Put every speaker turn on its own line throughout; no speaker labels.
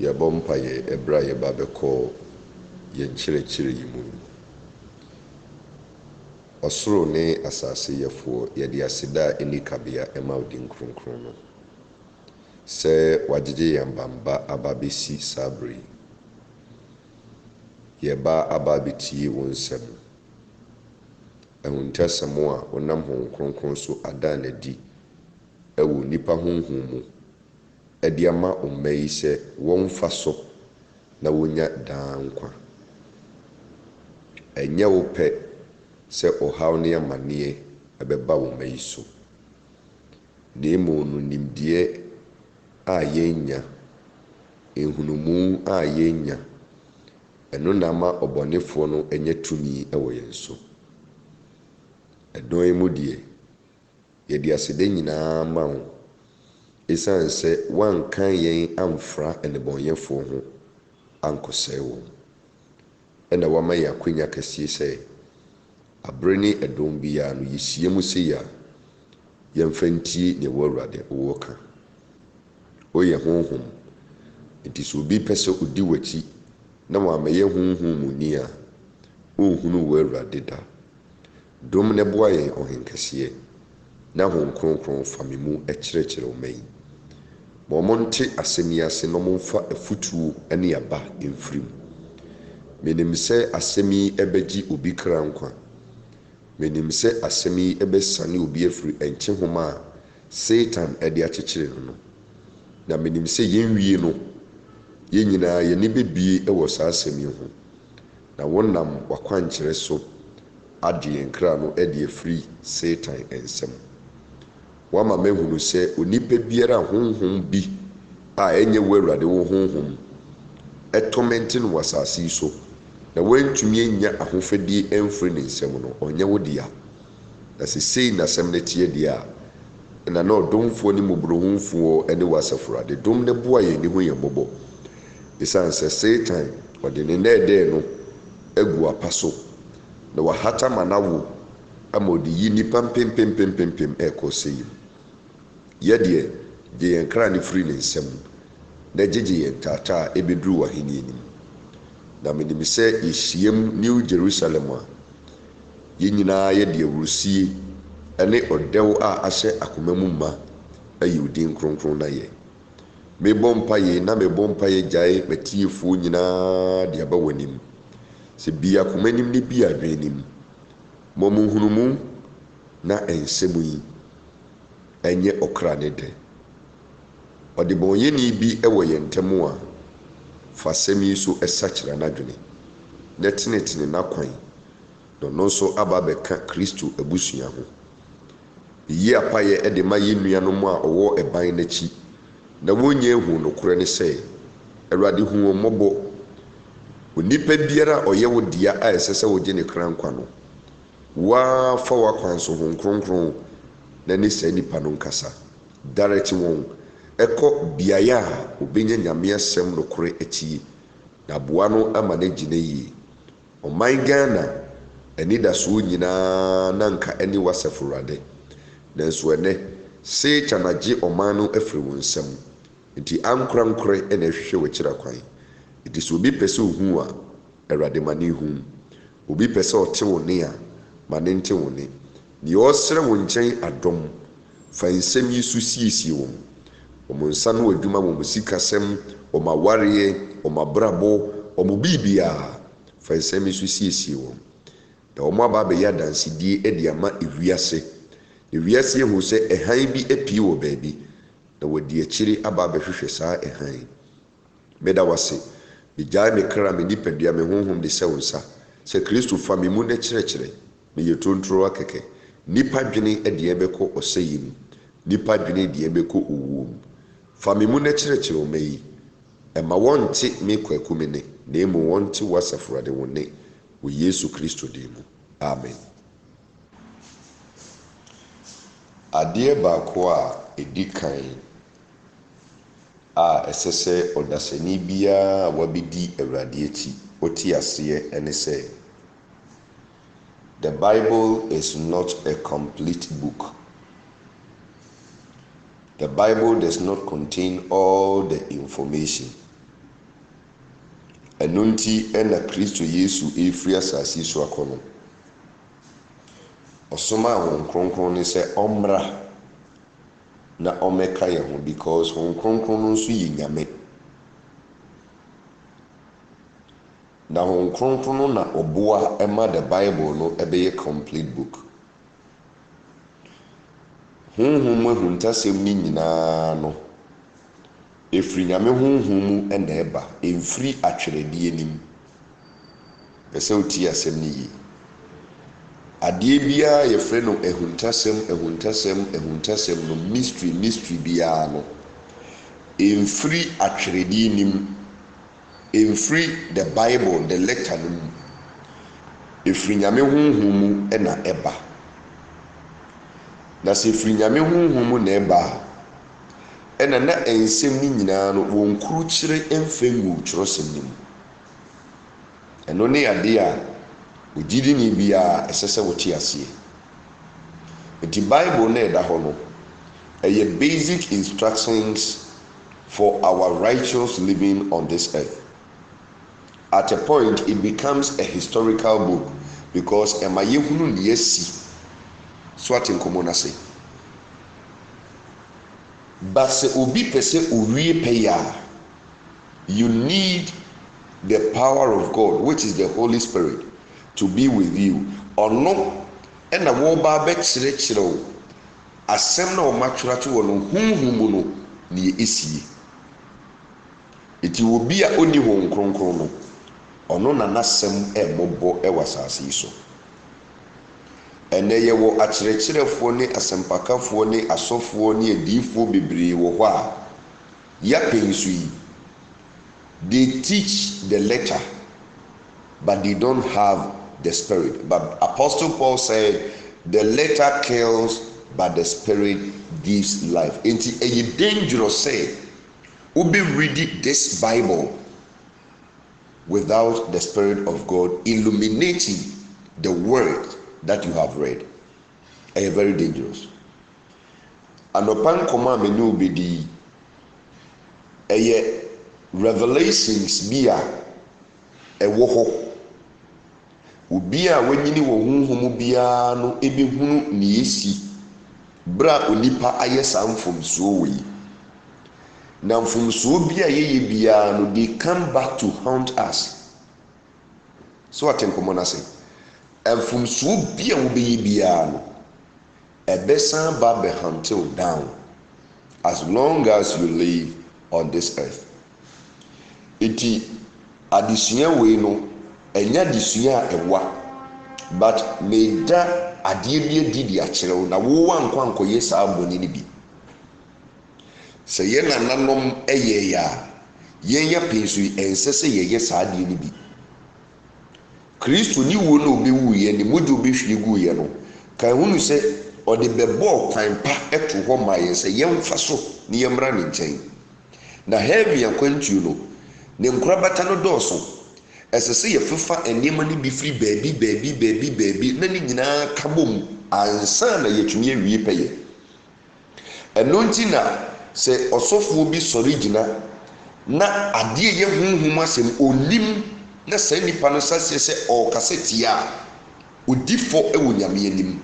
yɛbɔ mpaeɛ ɛberɛ a yɛba bɛkɔ yɛn kyerɛkyerɛ yi mu. Ɔsoro ne asase yɛfoɔ, yɛde aseda ɛni kabea ɛma wo din kronkron no. Sɛ wagyegye yɛn bamba aba bɛsi saa berɛ yi. Yɛba aba bɛtie wo nsɛm. Ahuntasɛm a wonam Honhom Kronkron so ada n'adi ɛwɔ nipa honhom mu ɛde ama ɔma yi sɛ wɔmfa so na wonya daa nkwa. Ɛnyɛ wo pɛ sɛ ɔhaw ne amanneɛ ɛbɛba ɔma yi so. Na mmom no nimdeɛ a yɛnya, nhunumu a yɛnya, ɛno na ama ɔbɔnefoɔ no ɛnyɛ tumi ɛwɔ yɛn so. Ɛdɔn yi mu deɛ, yɛde aseda nyinaa ma wo. Ɛsiane sɛ woankan yɛn amfra nnebɔnyɛfoɔ ho ankɔsɛe wɔn. Ɛna wama yɛn akwanya kɛseɛ sɛ abere ne ɛdɔm biara no yɛhyia mu sei a yɛmfa ntie nea ɛwɔ Awurade wɔ ka. Woyɛ honhom, nti sɛ obi pɛ sɛ odi w'akyi na wammɛyɛ honhom mu ni a ɔnhunu wɔ Awurade da. Dom ne boa yɛn ɔhenkɛseɛ na Honhom Kronkron fa me mu ɛkyerɛkyerɛ ɔma yi. Ma ɔmo nte asɛm yi ase na ɔmo mfa afutuo ne aba mfirim. Menim sɛ asɛm yi ɛbɛgye obi kra nkwa. Menim sɛ asɛm yi ɛbɛsane obi afiri ɛnkyehoma a Satan ɛde akyekyere no no. Na menim sɛ yɛnwie no, yɛn nyinaa yɛne bɛbie ɛwɔ saa asɛm yi ho. Na wonam wakwankyerɛ so ade yɛn kra no ɛde afiri Satan nsɛm. Wama mahunu sɛ onipa biara honhom bi a ɛnyɛ wɔ Awurade wo honhom ɛtɔmɛnte no wɔ asase yi so na wantumi anya ahofadie ɛmfiri ne nsɛm no, ɔnyɛ wo dea. Na sesei na asɛm no teɛ deɛ a na ɔdomfoɔ ne mmɔborɔhumfoɔ ɛne wɔ Asafo Awurade dom ne boa yɛn ne ho yɛn mmɔbɔ. Ɛsiane sɛ Satan ɔde ne nnɛɛdɛɛ no agu apa so na wahata ma n'awo ama ɔde yi nipa mpempempempempem ɛkɔ sɛ yi. Yɛdeɛ gye yɛn kra ne firi ne nsɛm na gyegye yɛn taataa ɛbɛduru w'ahenni anim. Na menim sɛ yɛhyiam New Jerusalem a yɛn nyinaa yɛde awurusie ɛne ɔdɛw a ahyɛ akoma mu ma ayi wo din kronkron na yɛ. Mebɔ mpaeɛ na mebɔ mpaeɛ gyae matiefoɔ nyinaa de aba w'anim. Sɛ bi akoma nim ne bi adwene nim. Mmɔ mo nhunumu na ɛnsɛm yi ɛnyɛ ɔkra ne dɛ. Ɔdebɔnyɛni bi ɛwɔ yɛn ntam a fa asɛm yi so ɛsakyera n'adwene na tenetene n'akwan na ɔno nso aba bɛka Kristo abusua ho. Yi apayɛ ɛde ma yɛn nuanom a ɔwɔ ɛban n'akyi na wɔnyɛ ehu nokorɛ ne sɛ Awurade hu wɔn mmɔbɔ. Onipa biara a ɔyɛ wo dea a ɛsɛ sɛ wogye ne kra nkwa no, waafa w'akwan so Honhom Kronkron na ne saa nipa no nkasa. Direct wɔn ɛkɔ beaeɛ a obɛnya Nyame asɛm nokorɛ atie na aboa no ama no gyina yie. Ɔman Ghana anidasoɔ nyinaa na nka ɛne wɔ Asafo Awurade. Nanso ɛnɛ Satan agye ɔman no afiri wɔn nsam. Nti ankorankorɛ ɛna ɛhwehwɛ w'akyira kwan. Nti sɛ obi pɛ sɛ ohu a, Awurade ma ne hu. Obi pɛ sɛ ɔte wo ne a, ma ne nte wo ne. Deɛ ɔsrɛ wo nkyɛn adɔm, fa nsɛm yi so siesie wɔn. Ɔmo nsa no adwuma, ɔmo sikasɛm, ɔmo awareɛ, ɔmo abrabɔ, ɔmo biribiara, fa nsɛm yi so siesie wɔn. Na ɔmo aba abɛyɛ adansedie de ama ewiase. Ewiase ehu sɛ ɛhan bi apue wɔ baabi na wɔde akyire aba abɛhwehwɛ saa ɛhan. Meda wase, megyae me kra me nipadua me honhom de hyɛ wo nsa sɛ Kristo fa me mu na kyerɛkyerɛ. Meyɛ tontoro akɛkɛ. Nipa dwene deɛ ɛbɛkɔ ɔsɛe mu, nipa dwene deɛ ɛbɛkɔ owuo mu. Fa me mu na kyerɛkyerɛ ɔma yi. Ɛma wɔnte me kwaku me ne, na mmom wɔnte wɔ Asafo Awurade wo ne, wɔ Yesu Kristo din mu. Amen. Adeɛ baako a ɛdi kan a ɛsɛ sɛ ɔdasani biara a wabɛdi Awurade akyi ɔte aseɛ ɛne sɛ the Bible is not a complete book. The Bible does not contain all the information. ɛno nti ɛna Kristo Yesu efiri asase so akɔ no ɔsoma Honhom Kronkron ne sɛ ɔmmra na ɔmmɛka yɛn ho because Honhom Kronkron no nso yɛ Nyame na Honhom Kronkron no na ɔboa ɛma the Bible no ɛbɛyɛ complete book. Honhom ahuntasɛm ne nyinaa no ɛfiri Nyame Honhom mu ɛna ɛba ɛmfiri atwerɛdeɛ nim. Pɛ sɛ wotie asɛm no yie. Adeɛ biara yɛfrɛ no ahuntasɛm no mystery biara no ɛmfiri atwerɛdeɛ nim, ɛmfiri the Bible the letter no mu, ɛfiri Nyame Honhom mu ɛna ɛba. Na sɛ ɛfiri Nyame Honhom mu na ɛba ɛna na nsɛm no nyinaa no wɔn kurukyire mfa ngu Twerɛsɛm no mu. Ɛno ne adeɛ a ogyidini biara ɛsɛ sɛ wɔte aseɛ. Nti Bible na ɛda hɔ no ɛyɛ basic instructions for our righteous living on this earth. At a point it becomes a historical book because ɛma yɛhunu ne yɛsi so ate nkɔmmɔ no ase. But sɛ obi pɛ sɛ owie pɛyɛ a you need the power of God which is the Holy Spirit to be with you. Ɔno ɛna wɔba bɛkyerɛkyerɛ wo asɛm na ɔmatwerɛto wɔ no honhom mu no ne ɛsie. Eti obi a ɔni Honhom Kronkron no ɔno na n'asɛm ɛmmɔbɔ ɛwɔ asase yi so. Ɛnɛ yɛwɔ akyerɛkyerɛfoɔ ne asɛmpakafoɔ ne asɔfoɔ ne adiifoɔ bebree wɔ hɔ a yɛapɛ nso yi they teach the letter but they don't have the spirit. But Apostle Paul said the letter kills but the spirit gives life. Enti ɛyɛ dangerous say ube reading this Bible without the Spirit of God illuminating the word that you have read. Ɛyɛ very dangerous. Anɔpa nkɔmɔ a mene obedi ɛyɛ revelations bi a ɛwɔ hɔ. Obi a wanyini wɔ honhom biara no ebehunu ne yesi bra onipa ayɛ saa mfomsuo wɔ yi. Na mfomsuo bi a yɛyɛ biara no they come back to haunt us. So ate nkɔmɔ no ase. Mfomsuo bi a wobɛyɛ biara no ɛbɛsan ba bɛhantew down as long as you live on this earth. Eti adesua wei no ɛnyɛ adesua a ɛwa but meda adeɛ bi adi de akyerɛ wo na wo wankɔ ankɔyɛ saa bɔne no bi. Sɛ yɛn nananom ɛyɛ yɛ a yɛn yɛ pɛn so yi ɛnsɛ sɛ yɛyɛ saa adeɛ no bi. Kristo ni wo na obɛwu yɛ ne mogya obɛhwie gu yɛ no ka ehunu sɛ ɔde bɛbɔ kwan pa ɛto hɔ ma yɛn sɛ yɛmfa so ne yɛmmra ne nkyɛn. Na heaven akwantuo no ne nkorabata no dɔɔso. Ɛsɛ sɛ yɛfefa nneɛma no bi firi baabi na ne nyinaa ka bom ansa na yɛtumi awie pɛyɛ. Ɛno nti na sɛ ɔsɔfoɔ bi sɔre gyina na adeɛ yɛ honhom asɛm onim na saa nipa no saseɛ sɛ ɔrekasa tia a odi fɔ ɛwɔ Nyame anim.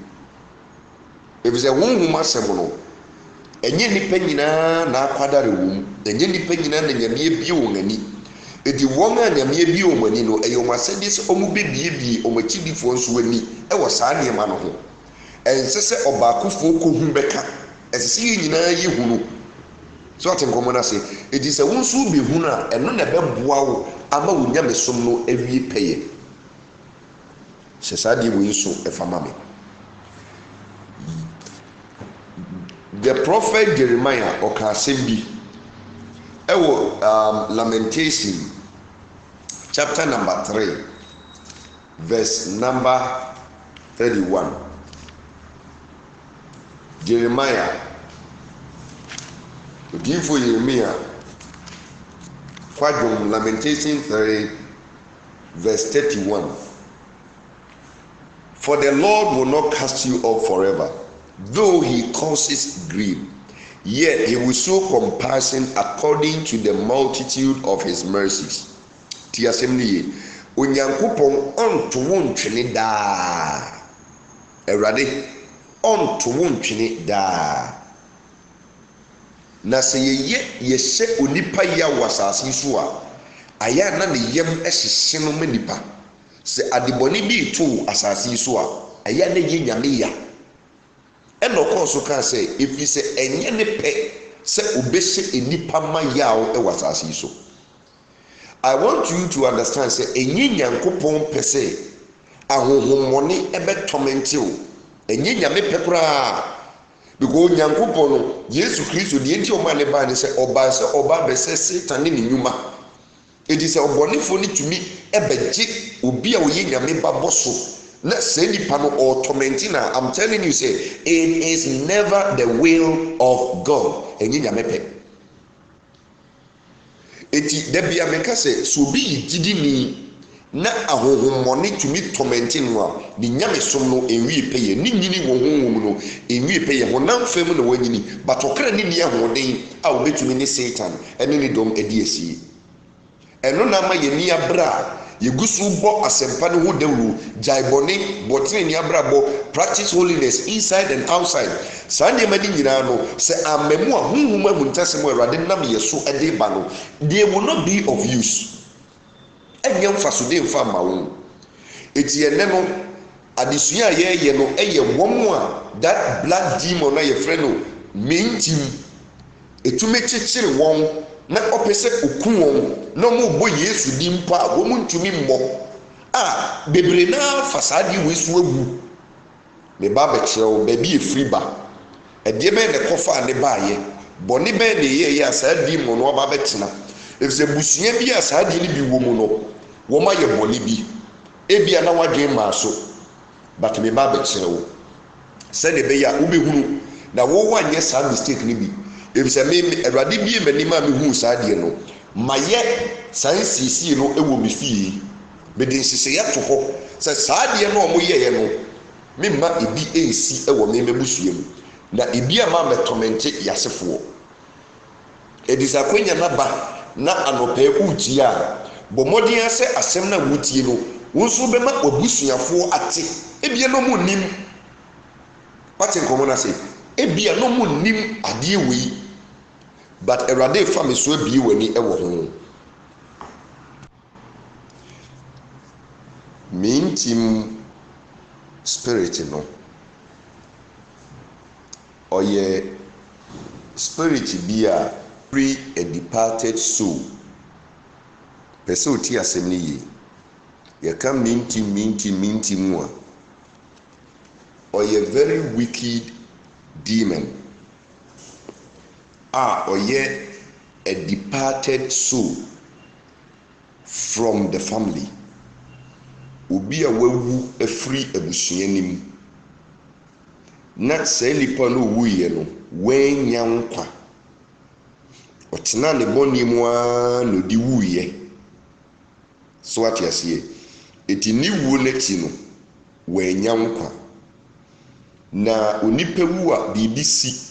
Efisɛ honhom asɛm no ɛnyɛ nipa nyinaa na akwadare wɔ mu, ɛnyɛ nipa nyinaa na Nyame abie wɔn ani. Edi wɔn a Nyame abie wɔn ani no ɛyɛ wɔn asɛdeɛ sɛ wɔn bɛbiebie wɔn akyidifoɔ nso ani ɛwɔ saa nneɛma no ho. Ɛnsɛ sɛ ɔbaakofoɔ kɔhu bɛka, ɛsɛ sɛ yɛn nyinaa yɛ hunu. So ate nkɔmɔ no ase. Edi sɛ wɔn nso bɛhunu a ɛno na ɛbɛboa wo ama wo Nyamesom no awie pɛyɛ. Hyɛ saa deɛ wɔ yi so ɛfa ma me. The prophet Jeremiah ɔka asɛm bi ɛwɔ Lamentation chapter number 3 verse number 31. Jeremiah odiyifo Jeremiah kwadwom Lamentation 3 verse 31. For the Lord will not cast you off forever, though he causes grief, yet he will show compassion according to the multitude of his mercies. ti asɛm no yie onyankopɔn ɔnto wo ntwene daa awurade ɔnto wo ntwene daa na sɛ yɛhyɛ onipa yɛ wɔ asase so a ayɛ na ne yam ɛhyehye no ma nipa sɛ adebɔne bi to asase so a ayɛ na yɛ nyame ya ɛna ɔkɔɔ so kaa sɛ ɛfiri sɛ ɛnyɛ ne pɛ sɛ obɛhyɛ enipa ma yaw ɛwɔ asase so. I want you to understand sɛ ɛnyɛ nyankopɔn pɛ sɛ ahohommɔne ɛbɛtɔmɛnte o ɛnyɛ nyame pɛ koraa because nyankopɔn no Yesu Kristo deɛ nti ɔma ne baa ne sɛ ɔba bɛsɛ Satan ne ne nnwuma ɛti sɛ ɔbɔnefoɔ no tumi ɛbɛgye obi a ɔyɛ nyame ba bɔ so na sɛ nipa no ɔtɔmɛnte na I'm telling you say it is never the will of God ɛnyɛ nyame pɛ eti da bia meka sɛ so obi yɛ gyidini na ahohommɔne tumi tɔmɛnte no a ne nyame som no enwie pɛyɛ ne nyini wɔ honhom no enwie pɛyɛ honam fam na wanyini batɔkra ne ni ahoɔden a obetumi ne Satan ɛne ne dɔm adi asie ɛno na ma yɛ ni abra yɛgu so bɔ asɛmpa no ho dawuro gyaebɔne bɔtene ni abra bɔ practice holiness inside and outside saa nneɛma ne nyinaa no sɛ amamu a honhom ahuntasɛm Awurade nam yɛ so ɛde ba no they will not be of use ɛnyɛ mfasode mfa ma wo eti ɛnɛ no adesua a yɛyɛ no ɛyɛ wɔn a that black demon na yɛfrɛ no mentim etumi kyekyere wɔn na ɔpɛ sɛ oku wɔn na ɔmo bɔ Yesu di mpo a wɔn ntumi mmɔ a bebree naa fa saa de wɔ esu agu ne ba bɛkyerɛ wo baabi efiri ba ɛdeɛ bɛyɛ ne kɔfa ne ba ayɛ bɔne bɛyɛ ne yɛyɛ a saa demon no ɔba bɛtena efisɛ busua bi a saa de ne bi wɔ mu no wɔn ayɛ bɔne bi ebi a na wadwen maa so but me ba bɛkyerɛ wo sɛdeɛ bɛyɛ a wobɛhunu na wɔwɔ anyɛ saa mistake ne bi efisɛ me Awurade bie m'anim a mehu saa deɛ no ma yɛ saa nsiesie no ɛwɔ me fie mede nhyehyɛeɛ to hɔ sɛ saa deɛ no a ɔmo yɛeɛ no memma ebi ɛnsi ɛwɔ me mabusua mu na ebi a ma mɛtɔmɛnte yasefoɔ ɛdi sɛ akwanya naba na anɔpɛ utie a bɔ mmɔden sɛ asɛm na wotie no wo nso bɛma wabusuafoɔ ate ebia no mu nim pate nkɔmɔ na sɛ ebia no mu nim adeɛ wei but Awurade fa me so abie w'ani ɛwɔ ho mentim spirit no ɔyɛ spirit bi a free a departed soul pɛ sɛ ɔti asɛm no yie yɛka mentim mu a ɔyɛ very wicked demon a ɔyɛ a departed soul from the family obi a wawu afiri abusua nim na saa nipa no wuyɛ no wanya nkwa ɔtena ne bɔne mu a na ɔde wuyɛ so ate aseɛ eti ne wuo n'akyi no wanya nkwa na onipa wu a biribi si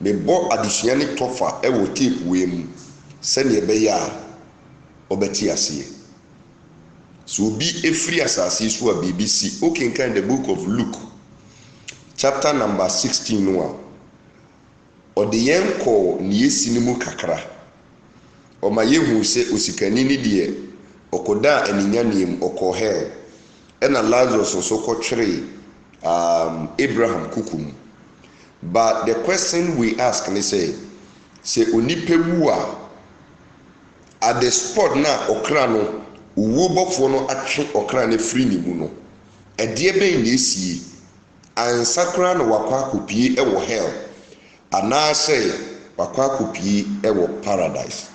mebɔ adesua ne tɔfa ɛwɔ tape wei mu sɛnea ɛbɛyɛ a ɔbɛte aseɛ so obi efiri asase so a biribi si okenkan the book of Luke chapter number 16 no a ɔde yɛn kɔ ne yɛsi ne mu kakra ɔma yɛhu sɛ osikani ne deɛ ɔkɔda aninyaneam ɔkɔ hell ɛna Lazarus nso kɔtwere Abraham kukum but the question we ask ne sɛ onipa wu a at the spot na ɔkra no owuo bɔfoɔ no atwe ɔkra no firi ne mu no ɛdeɛ bɛn na esie ansa koraa na wakɔ akɔpie ɛwɔ hell anaasɛ wakɔ akɔpie ɛwɔ paradise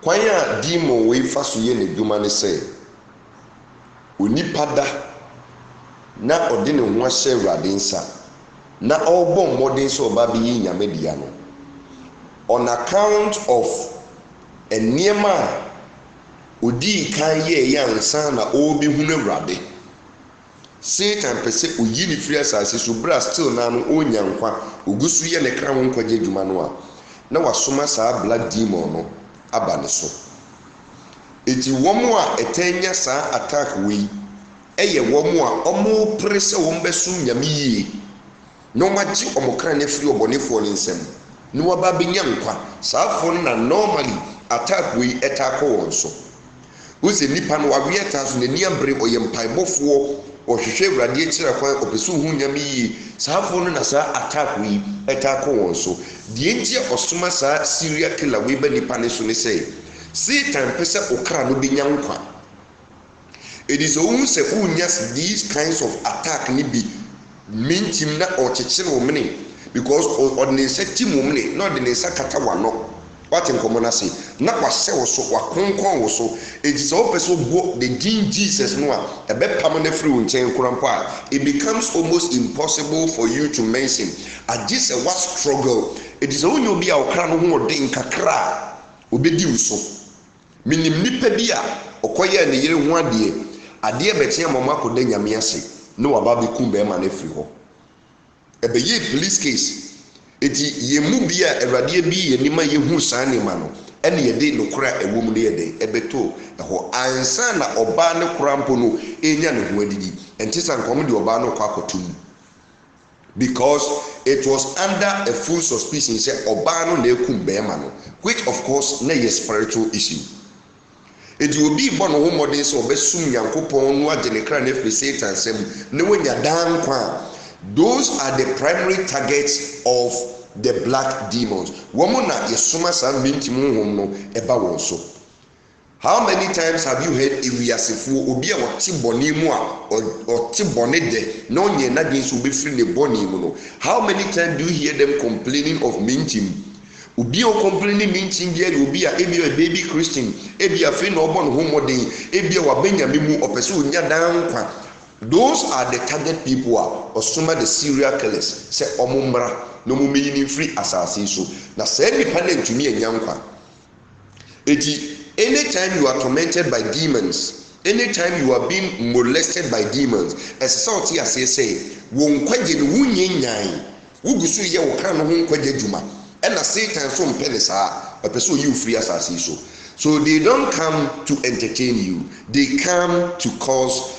kwan a demon wei fa so yɛ ne dwuma ne sɛ onipa da na ɔde ne ho ahyɛ Awurade nsa na ɔrebɔ mmɔden sɛ ɔba bɛyɛ nyame dea no on account of nneɛma a ɔdii kan yɛɛyɛ ansa na ɔrebɛhunu Awurade Satan pɛ sɛ ɔyi ne firi asase so bra still na no ɔnya nkwa ɔgu so yɛ ne kra ho nkwagye adwuma no a na wasoma saa black demon no aba ne so. Eti wɔn a ɛtɛnya saa attack wei ɛyɛ wɔn a ɔmo pere sɛ wɔn bɛsum nyame yie na wɔn agye wɔn kra ne firi ɔbɔnefoɔ ne nsam na wɔn aba bɛnya nkwa. saa afɔ no na normally attack wei ɛta akɔ wɔn so. wosɛ nipa no waweɛ taa so n'ani abere ɔyɛ mpaebɔfoɔ ɔhwehwɛ awurade akyerɛ kwan ɔpɛ sɛ ohu nyame yie. saa afɔ no na saa attack wei ɛta akɔ wɔn so. deɛ nti ɔsoma saa serial killer wei bɛ nipa ne so ne sɛ Satan pɛ sɛ ɔkra no bɛnya nkwa. It is ohun sɛ wonya these kinds of attack ne bi mintim na ɔkyekyere wo mene because ɔde ne nsa ti mu mene na ɔde ne nsa kata wano. wate nkɔmmɔ no se na wahyɛ wo so wakonkɔn wo so. It is all person who the din Jesus no a ɛbɛpam no afiri wo nkyɛn kora mpo a it becomes almost impossible for you to mention. agye sɛ wa struggle. It is only obi a ɔkra no ho ɔden kakra a obɛdi wo so. Minim nipa bi a ɔkɔyɛ ne yere ho adeɛ bɛkyɛ mama akɔda nyame ase na waba bɛkum bɛrima no afiri hɔ. ɛbɛyɛ police case. Eti yɛmu bi a awurade bi yɛ nima yɛhu saa nima no ɛne yɛde nokora ɛwɔ mu no yɛde ɛbɛto ɛhɔ ansa na ɔbaa ne kora mpo no ɛnya ne ho adidi. ɛnte sɛ nkɔm de ɔbaa no kɔ akɔto mu because it was under a full suspicion sɛ ɔbaa no na ɛkum bɛrima no, which of course na yɛ spiritual issue. Eti obi bɔ no ho mmɔden sɛ ɔbɛsum Nyankopɔn no agye ne kra ne afiri Satan nsam na wanya daa nkwa a those are the primary targets of the black demons. Wɔn na yɛsoma saa mintim honhom no ɛba wɔn so. How many times have you heard ewiasefoɔ obi a wɔte bɔne mu a ɔte bɔne dɛ na ɔnyɛ n'adwene nso obɛfiri ne bɔne mu no? How many times do you hear them complaining of mintim? Obi a complaining mintim bi yɛ obi a ebi a baby Christian ebi a afei na ɔbɔ ne ho mmɔden ebi a wabɛnyame mu ɔpɛ sɛ onya daa nkwa. Those are the target people a ɔsoma the serial killers sɛ ɔmo mmra na ɔmo meyi ne mfiri asase so. Na saa nipa na ntumi anya nkwa. Eti anytime you are tormented by demons, anytime you are being molested by demons, ɛsɛ sɛ ɔte aseɛ sɛ wɔn nkwagye no wunye nyan wugu so yɛ wɔ kra no ho nkwagye adwuma ɛna Satan so mpɛ ne saa ɔpɛ sɛ oyi ofiri asase so. So they don't come to entertain you, they come to cause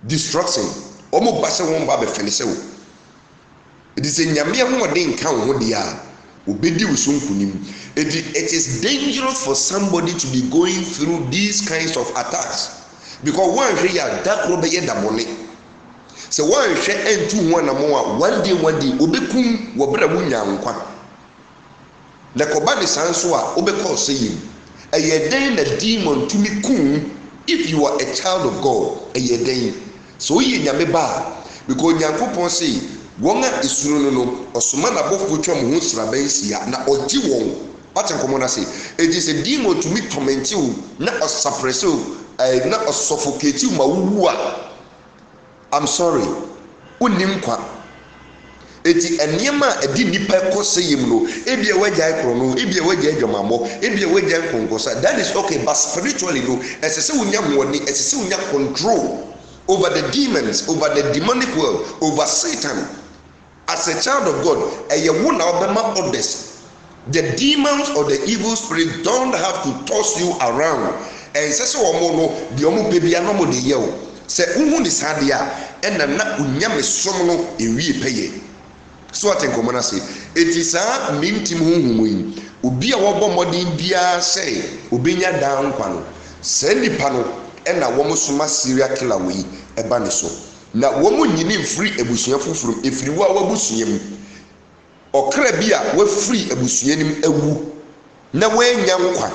destruction. Ɔmo ba sɛ wɔn ba bɛfɛne sɛ wo. Ɛdi sɛ nyame ahoɔden nka wo ho deɛ a obedi wo so nkunim. It is dangerous for somebody to be going through these kinds of attacks because one hwɛ yɛ adakoro bɛyɛ dabɔne. Sɛ one hwɛ ɛntu ho anamo a one day obɛkum wɔ bere a wonya nkwa. Lɛkɔba ne saa nso a wobɛkɔ ɔsɛ yim. Ɛyɛ den na demon tumi kum if you are a child of God. Ɛyɛ den. So oyi nyame ba because Nyankopɔn say wɔn a esuro no ɔsoma na bɔfo twa mo ho sraban sia na ɔgye wɔn. Wate nkɔmɔ na say it is a demon to me torment you na ɔsuppress you na ɔsuffocate you ma wuwu a I'm sorry wonim kwa. Eti nneɛma a ɛdi nipa kɔ sɛyim no ebi a wagya koro no ebi a wagya adwamamɔ ebi a wagya nkonkosa that is okay but spiritually no ɛsɛ sɛ wonya wɔni ɛsɛ sɛ wonya control over the demons, over the demonic world, over Satan. As a child of God, ɛyɛ wo na ɔbɛma others. The demons or the evil spirit don't have to toss you around. Ɛnsɛ sɛ wɔn no deɛ wɔn pɛ bia na wɔn de yɛ o. Sɛ wohu ne saa deɛ a ɛna na onyame som no ewie pɛyɛ. So ate nkɔmɔ na se eti saa mintim honhom yi obi a wɔbɔ mmɔden biara sɛ obenya daa nkwa no saa nipa no ɛna wɔn soma serial killer wei ɛba ne so na wɔn nyini mfiri abusua foforɔ efiri wo a wabusua mu ɔkra bi a wafiri abusua nim awu na wɔanya nkwa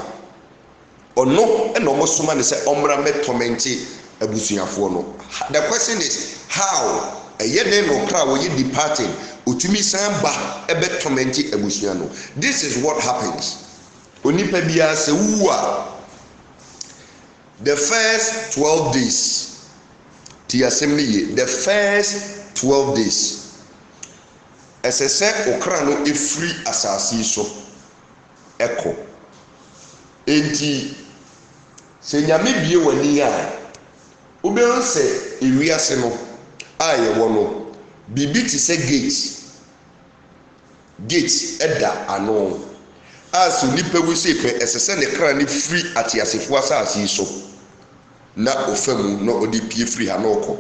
ɔno ɛna wɔn soma ne sɛ ɔmmra mɛ tormente abusuafoɔ no. The question is how ɛyɛ ne no ɔkra wɔyɛ departed otumi san ba ɛbɛ tormente abusua no. This is what happens. Onipa biara sɛ wuwu a the first 12 days the first 12 days ɛsɛ sɛ okra no efiri asase so ɛkɔ enti sɛ nyame bie w'ani a wobɛhu sɛ ewiase no a yɛwɔ no biribi te sɛ gate ɛda ano as nipa wu se pe esese ne kra ne free atiasefo asase so na ofamu na odi pie free ha na okọ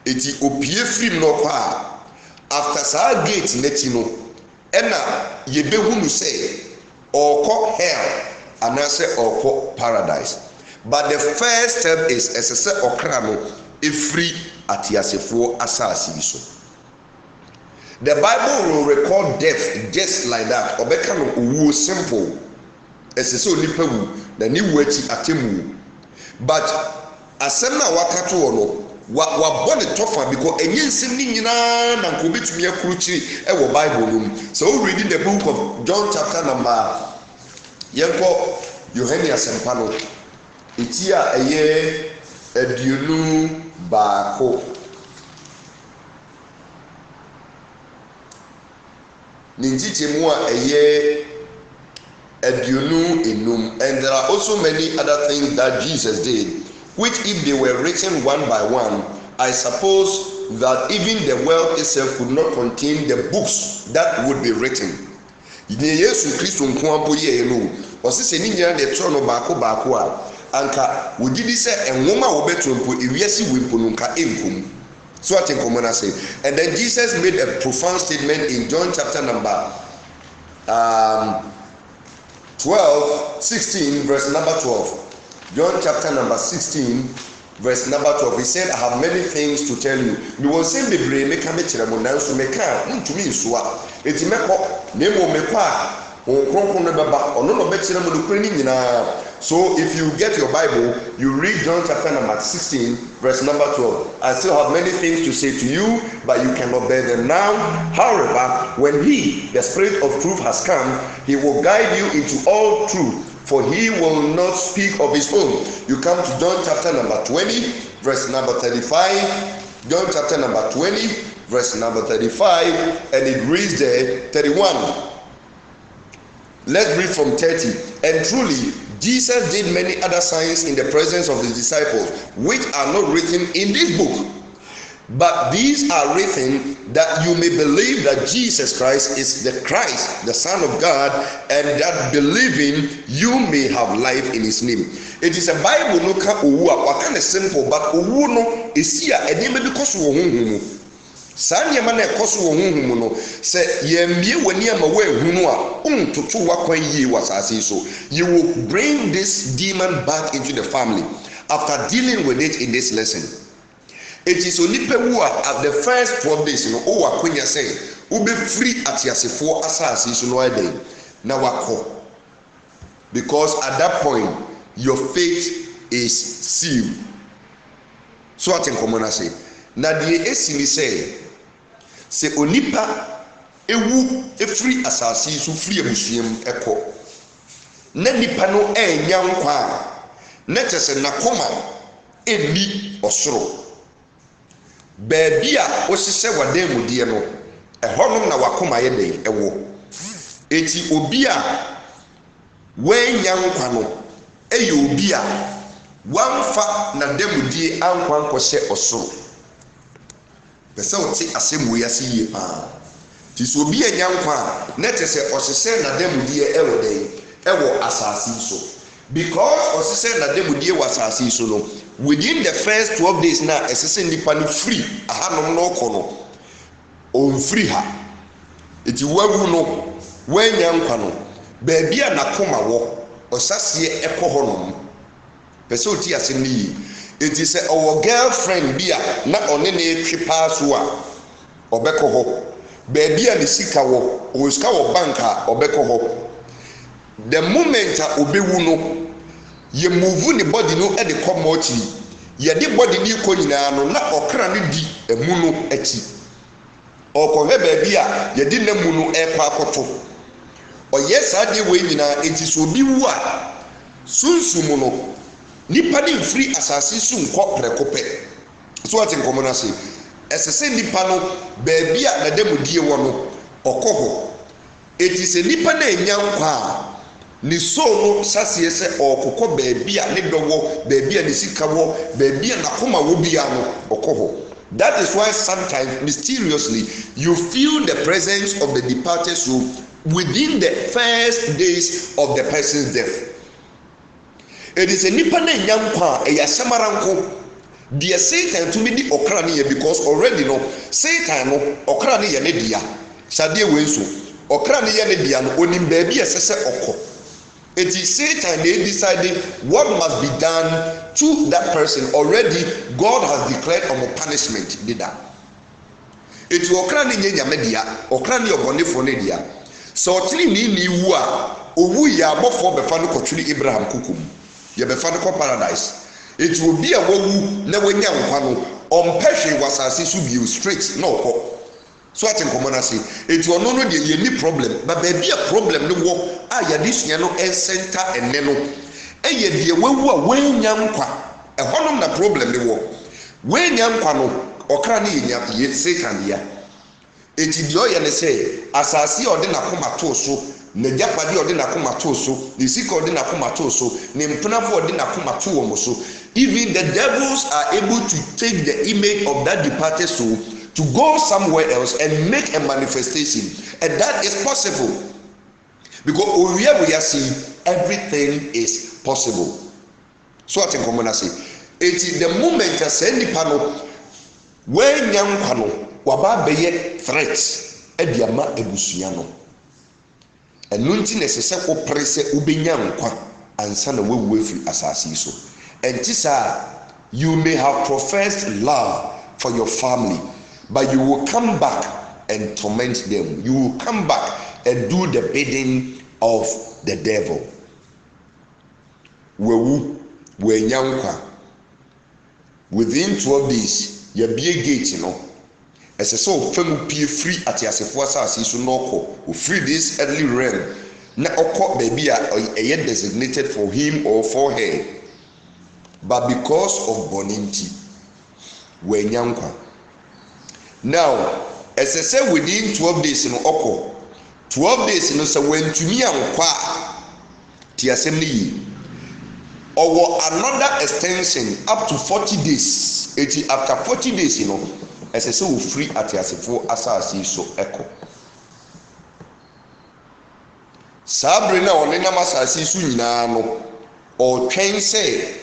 eti opie free no okọ a after saa gate neti no ena yebehu nu say okọ hell anase okọ paradise. But the first step is esese okra no free atiasefo asase so. The Bible will record death just like that. Obeka no owu simple. Esese onipa wu na ni wu achi atemu. But asem na waka to no wa body tougher because enye nsem ni nyina na nko betumi akuruchiri e wo Bible no. So we reading the book of John chapter number yenko Yohane asempa no. Iti a eye aduonu baako. Ninjichemu a eye aduonu enum. And there are also many other things that Jesus did, which if they were written one by one, I suppose that even the world itself could not contain the books that would be written. Ye Yesu Kristo nko aboye no. Osise ni nyina de tro no baako a anka wogidi se enwoma wo betompo ewiase wempo no nka enkom. So I think common say. And then Jesus made a profound statement in John chapter number 16 verse number 12. John chapter number 16 verse number 12. He said, I have many things to tell you. You will say bebre meka me kire mo nanso meka ntumi nsoa. Eti meko nemo mekwa onkronkron no beba ono no be kire mo do kure ni nyina. So if you get your Bible, you read John chapter number 16 verse number 12. I still have many things to say to you, but you cannot bear them now. However, when he, the Spirit of truth, has come, he will guide you into all truth, for he will not speak of his own. You come to John chapter number 20 verse number 35. John chapter number 20 verse number 35, and it reads there 31. Let's read from 30. And truly Jesus did many other signs in the presence of his disciples, which are not written in this book. But these are written that you may believe that Jesus Christ is the Christ, the Son of God, and that believing you may have life in his name. It is a Bible no ka owu a kind of simple, but owu no esia eneme bi koso wo honhom. Saa nneɛma na ɛkɔ so wɔ honhom no sɛ yɛmmie w'ani ama woahunu a wontoto w'akwan yie wɔ asase so. You will bring this demon back into the family after dealing with it in this lesson. It is onipa wu a at the first 12 days no o wakonya sɛ wobɛfiri atiasefoɔ asase so no ɛdɛn na wakɔ, because at that point your faith is sealed. So what in common I say na deɛ esi ni sɛ onipa ewu efiri asase so firi abusuam ɛkɔ na nipa no ɛnya nkwa a na kyerɛ sɛ nakoma ɛni ɔsoro baabi a ɔhyehyɛ wadan mu deɛ no ɛhɔnom na wakoma yɛ den ɛwɔ. Eti obi a wɔanya nkwa no ɛyɛ obi a wamfa n'adamudie ankwa nkɔhyɛ ɔsoro. Pese wote asɛm wei ase yie paa. Ti so obi anya nkwa a na te sɛ ɔhyehyɛ n'adamudie ɛwɔ den ɛwɔ asase so. Because ɔhyehyɛ n'adamudie wɔ asase so no, within the first 12 days na ɛsɛ nipa no free ahanom no ɔkɔ no ɔmfiri ha. Eti wawu no wanya nkwa no baabi a nakoma wɔ ɔsaseɛ ɛkɔ hɔ nom. Pese oti asɛm ni yie. Eti sɛ ɔwɔ girlfriend bi a na ɔne ne twe paa so a ɔbɛkɔ hɔ. Baabi a ne sika wɔ ɔwɔ sika wɔ bank a ɔbɛkɔ hɔ. The moment a obewu no yɛ move ne body no ɛde kɔ mɔɔkyi yɛde body ne kɔ nyinaa no na ɔkra ne di emu no akyi. Ɔkɔhwɛ baabi a yɛde ne mu no ɛkɔ akɔto. Ɔyɛ saa deɛ wei nyinaa eti so obi wu a sunsum no nipa ne mfiri asase so nkɔ prɛko pɛ. So ati nkɔmɔ na se ɛsɛ sɛ nipa no baabi a n'adamudie wɔ no ɔkɔ hɔ. Eti sɛ nipa na enya nkwa a ne so no saseɛ sɛ ɔkɔkɔ baabi a ne dɔ wɔ, baabi a ne sika wɔ, baabi a n'akoma wɔ bia no ɔkɔ hɔ. That is why sometimes mysteriously you feel the presence of the departed soul within the first days of the person's death. It is a nipa na nyankwa e yasamaranko de Satan to me di okra ne because already no Satan no okra ne ye ne dia sade we nso okra ne ye ne dia no onim ba bi esese okọ. It is Satan they decided what must be done to that person. Already God has declared a punishment did that. It will okra ne nyanya media okra ne obonefo ne dia so otiri ni wu a owu ya abofo befa no kotwiri Abraham kukum ye befa no paradise. It will be a wowu na wanya nkwa no ompehwe wasase so bio straight no ko so atin komona say it will no de ye ni problem but be be a problem no wo a ya disua no center enne no eye de wowu a wanya nkwa e honom na problem ne wo wanya nkwa no okra ne ye Satan ya eti de oye ne say asase ode na koma to so na japade ode na koma to so ne sika ode na koma to so ne mpenafo ode na koma to wo so. Even the devils are able to take the image of that departed soul to go somewhere else and make a manifestation, and that is possible because we are seeing everything is possible. So I think I'm gonna say it is the moment I say nipa no when nyankwa no waba beye threat ediama ebusua no enu nti nesese ko prese ubenya nkwa ansa na wewu afiri asase so. And you may have professed love for your family, but you will come back and torment them. You will come back and do the bidding of the devil. Within 12 days, you be a gate, you know. As a soul, family be free at your asase so no free this earthly realm. Na okọ baby a designated for him or for her. But because of boninti, we nyankwa. Now, as I said, within 12 days in oko, 12 days in so when to me ankwa, ti assembly, or another extension up to 40 days. After 40 days, you know, as I say, we free at yasefo asasi so echo. Sabrina onena masasi su nyina no, or train say.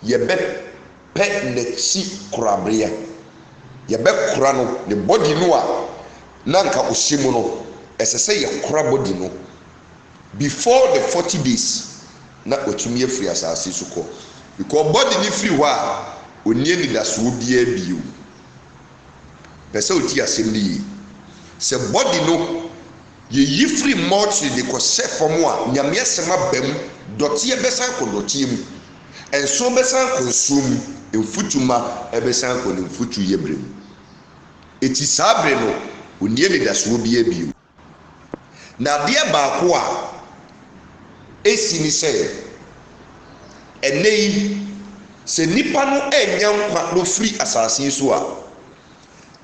Yebe pe n'ekyi korabrea yebe kora no ne body no a nanka ohyimu no esese ye kora body no before the 40 days na otumi afiri asase so ko because body ni free hɔ a onie ni da so bia bio pese oti asem ni se body no ye yi free mortuary de ko se fom a nyame asema bam dɔte ebesan ko dɔte mu and so besan consume mfutuma ebesan ko mfutu yebrem eti sabre no onie ne da so bia bio na de baako a esi ni sɛ enei se nipa no enya nkwa no free asase so a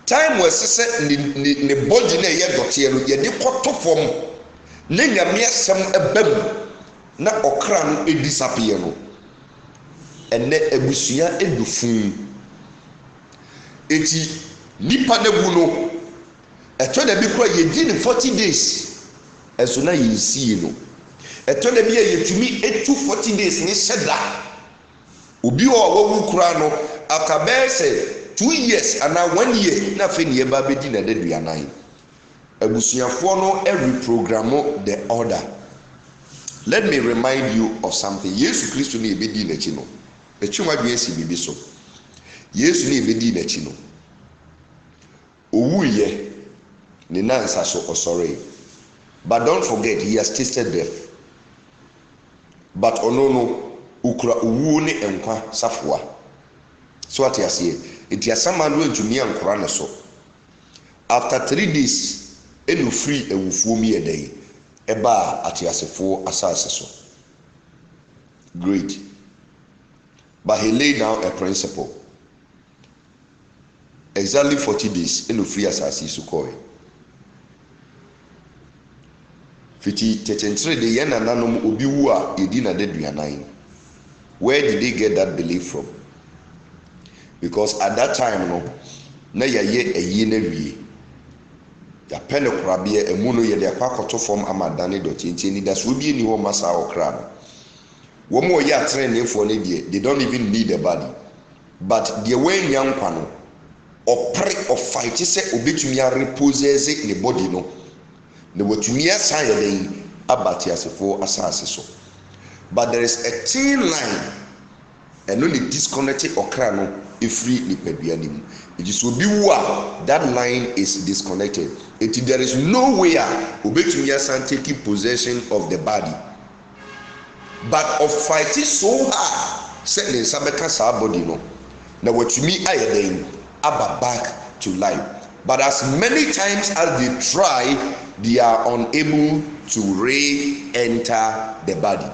time we sese ne body na ye dɔte no ye de kɔtɔ fam ne nyame asɛm ebam na okra no edisappear no ene ebusua edufun eti nipa na bu no eto na bi kura ye di ne 40 days eso na ye sie no eto na bi ye tumi etu 40 days ni seda obi o wawu kura no after bese 2 years and 1 year na fe ne ba bedi na deduanan ebusuafo no reprogram the order. Let me remind you of something. Yesu Kristo na ebedi na chi no echuma bi esi bibi so Yesu na ebedi na chi no owuye ne nansa so osore, but don't forget he has tasted death, but onono ukura owu ne enkwa safoa so ati ase enti asama no ntumi ankora ne so after 3 days enu free ewufuo mi edai eba ati asefo asase so. Great. But he laid down a principle. Exactly 40 days enu free asase so koi fiti tetentre de yena nanom obi wu a edi na deduanan. Where did they get that belief from? Because at that time no na yaye eyi na wie ya pene korabia emu no ye de akwakoto form amadane doti nti ni da so bi ni ho masa okra no wo mo ye atrene nefo ne de they don't even need a body but the way nyankwa no opre of fight se obetumi a repossess ne body no ne watumi asan ye den abati asefo asase so but there is a thin line and no the disconnected okra no efri nipadua nim it is obi wu a that line is disconnected there is no way obetumi asan take possession of the body but of fighting so hard say ne sabeka sa body no na watumi ayeden aba back to life but as many times as they try they are unable to re-enter the body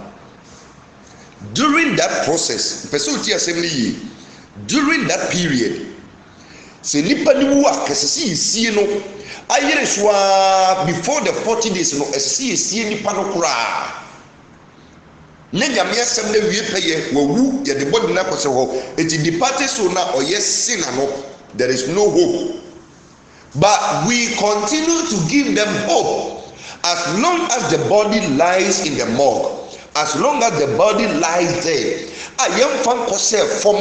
during that process person ti assembly during that period se nipa ni wu akesisi isie no ayere soa before the 40 days no esisi isie nipa no kura ne nyame asem na wie peye wawu ye de body na kose ho eti departed so na oye sinner no there is no hope but we continue to give them hope as long as the body lies in the morgue as long as the body lies there ayem fan kose from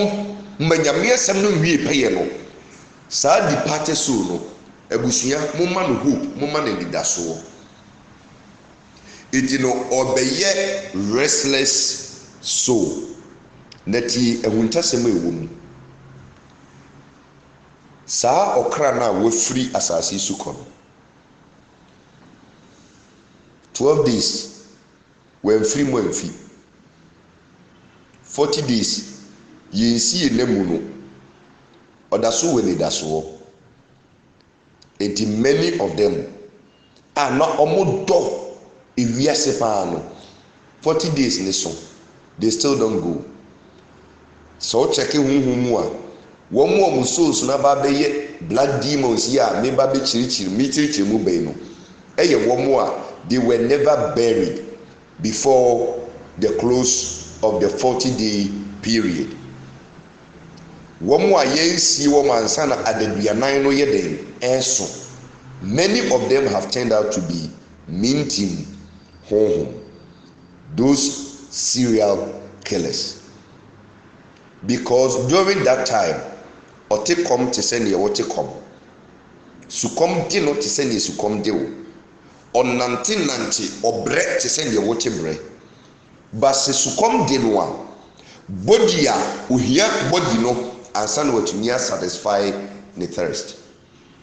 manyame asem no wie peye no sa departed so no ebusuya mumma no hope mumma na didaso it no obeye restless soul nati ehuntasem ewom sa okra na wofri asase su kon 12 days when free mo enfi 40 days yensi enemu no odaso we ni daso enti many of them are not omodo ewiase pa no 40 days ni so they still don't go so check huhumu a wo mo souls na ba be black demons ya me ba be chirichiri mi chirichiri mu be no eye wo mo a they were never buried before the close of the 40-day period wo mo a yensi wo mansa na adaduanan no ye den enso many of them have turned out to be minting home those serial killers because during that time ote come to send ye what come sukom di no to send ye sukom di o onante obre to send ye what bre but se sukom di no a body a ohia body no ansa na watumi satisfy ne thirst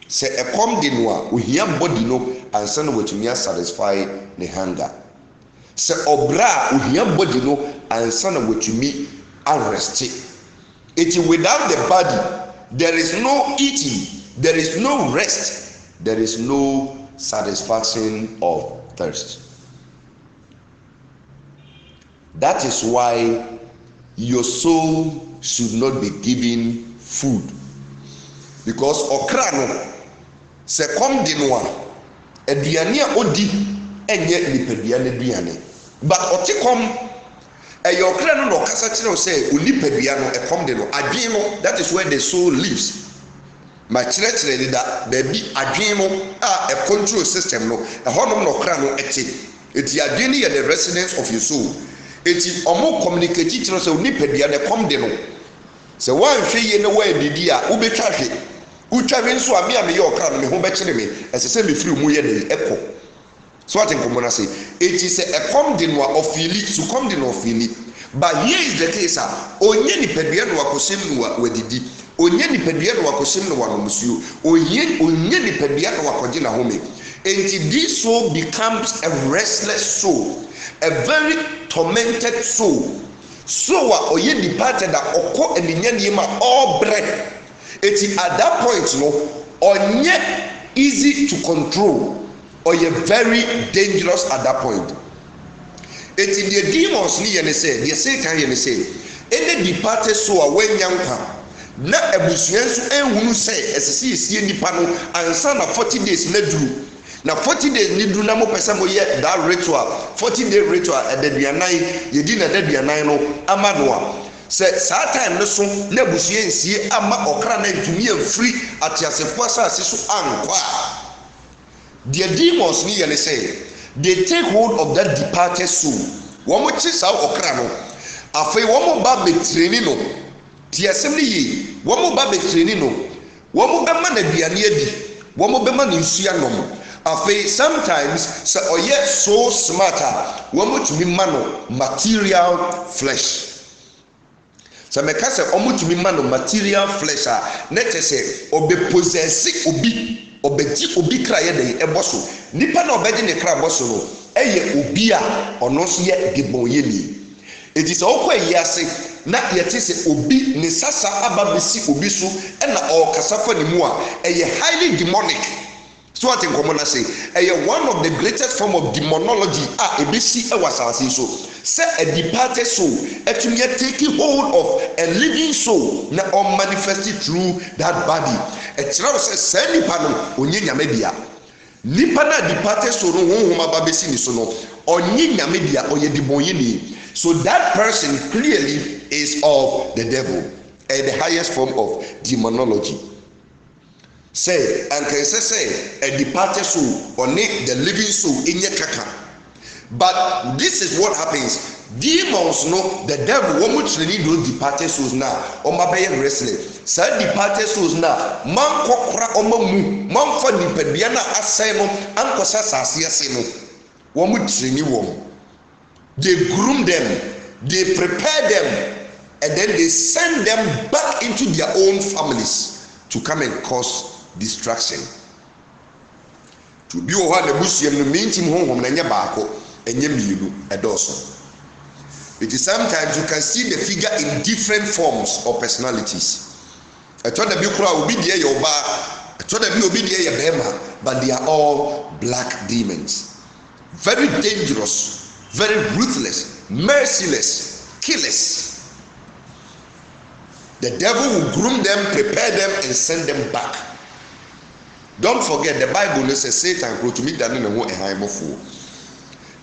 se ekom di no a ohia body no ansa na watumi satisfy ne hunger se obra ohia body no ansa na watumi arrest it without the body there is no eating there is no rest there is no satisfaction of thirst that is why your soul should not be given food because okra no se kom di no a aduane a odi enye nipadua aduane but otikom eyo okra no no kasa kire o say onipadua no ekom di no adwen no that is where the soul lives ma kire di da baby adwen no a control system no ehonom no okra no eti adwen ye the residence of your soul eti omo communicate kire say onipadua no ekom di no se wan hwe ye no wa didi a wo betwa hwe utwa hwe nso a me ye okra no me ho be kire me esese me firi mu ye de eko so what in common say it is a come di no ofili to come di no ofili but here is the case onye ni pedua no akosem no wadidi onye ni pedua no akosem no wanomsuo onye ni pedua no akoje na home and this soul becomes a restless soul a very tormented soul so oye departed that okọ eninya niema all bread it at that point no onye easy to control or you're very dangerous at that point. It's in the demons ni yene say, the Satan yene say, any departed soul when yampa, na ebusuan so ehunu say esisi esie nipa no ansa na 40 days na duru. Na 40 days ni duru na mo pesa mo ye that ritual, 40-day ritual ededuanan ye di na ededuanan no amanoa. Say Satan no so na ebusuan sie ama okra na ntumi afiri atiasefo asase so ankwa. The demons ni yele say they take hold of that departed soul. Womo chi sa okra no afei womo ba betreni no ti asem ni yi womo ba betreni no womo be ma na duane adi womo be ma na nsuya nom afei sometimes so oye so smarter womo tumi ma no material flesh. So me ka say omo tumi ma no material flesh a na te say obe possess obedi obi kra ye den eboso nipa na obedi ne kra boso no eye obi a ono so ye debonye ni eti se okwa yi ase na ye te se obi ne sasa aba besi obi so na o kasa fa ne mu a eye highly demonic. So what in common say one of the greatest form of demonology ebesi e wasase so say a departed soul etumi taking hold of a living soul na or manifested through that body e kira say say nipa no onye nyame bia nipa na departed soul no honhom aba besi ni so no onye nyame bia oye dibonye ni. So that person clearly is of the devil and the highest form of demonology. Say and can say a departed soul or the living soul in your kaka. But this is what happens. Demons know the devil won't need those departed souls now. Or my baby restless. Say departed souls now. Man kokra omamu. Man for the pediana aseno. Anko sasa no. Womu training wom. They groom them. They prepare them. And then they send them back into their own families to come and cause distraction. To be over the bush and mean him home and yabako and yemilu edoso. It is sometimes you can see the figure in different forms or personalities. I told the Bukra will be there your bar, I told them you will be there your bema, but they are all black demons. Very dangerous, very ruthless, merciless, killers. The devil will groom them, prepare them, and send them back. Don't forget the Bible says Satan grow to meet that in a high before.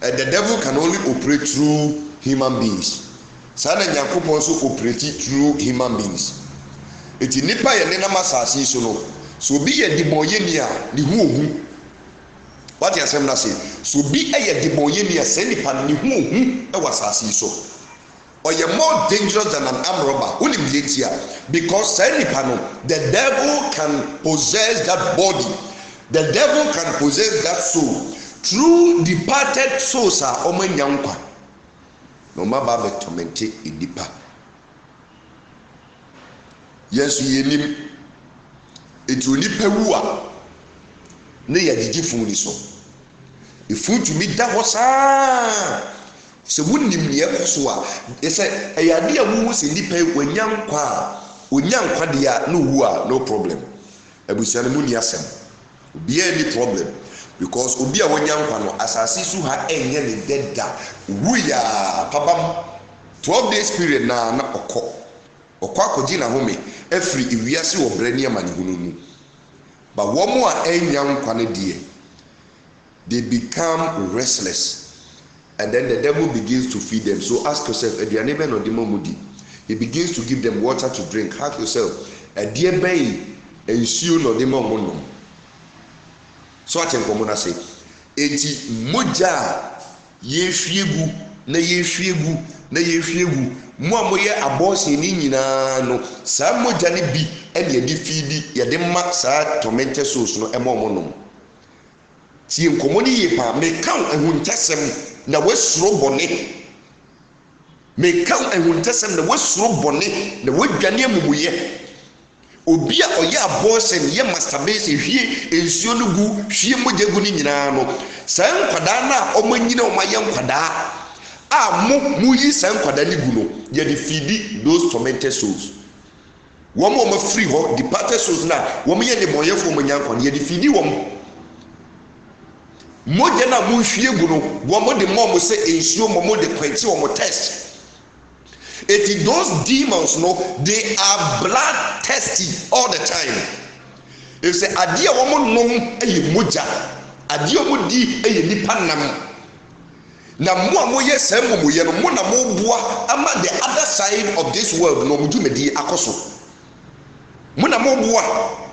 And the devil can only operate through human beings. Sana Nyankopon also operate through human beings. Eti nipa ye ne na masase so no. So bi ye dibonye ni a ni hu. What you asem na say? So bi ye dibonye ni a se nipa ni hu e wasase so. Or you're more dangerous than an armed robber. Only here because the devil can possess that body. The devil can possess that soul. True departed souls are omanyankwa. No matter the tormented in deeper. Yes, we nim. It will nipa wua. Ne ya didi fun so. If you to me that was so wunnim ne ekoso a yese ayade a wuwu se nipa wanyankwa a onyankwa de a no wu a no problem abusia no mu ni asem obi a ni problem because obi a wanyankwa no asase su ha enye ne deda wuya pabam 12 days period na okọ akọji na home afri iwiase wo brani amane hununu but wo mo a enyankwa ne de they become restless. And then the devil begins to feed them. So ask yourself, he begins to give them water to drink. Ask yourself, dear bay, and you no demon. So I can say, eti moja ye fiegu, na ye fiegu, moye abosi ni nyina no, sa moja ni bi, and ye defeat ye de max sa tormented souls no emomonom. See in communi ye pa, me count and won tesem. Na wesuro bone me kan ehuntasem na wesuro bone na wadwane amuye obi a oye abortion ye masturbation hwie ensuo no gu hwie mogegu ni nyina no san kwada na omanyina omaye nkwada a mu yi san kwada ni gu no ye defeat those tormented souls wo mo free ho departed souls na wo mo ye ne boyefo mo nyankwa ye defeat wo moja na munhwie gu no wo mo de mo say ensuo mo de kwenti wo test. It those demons no they are blood thirsty all the time. If say ade a wo mo nom ayi moja ade a mo di ayi nipa nam na mo a mo ye sam mo ye no mo na mo boa ama the other side of this world no mo dwumedi akoso mo na mo boa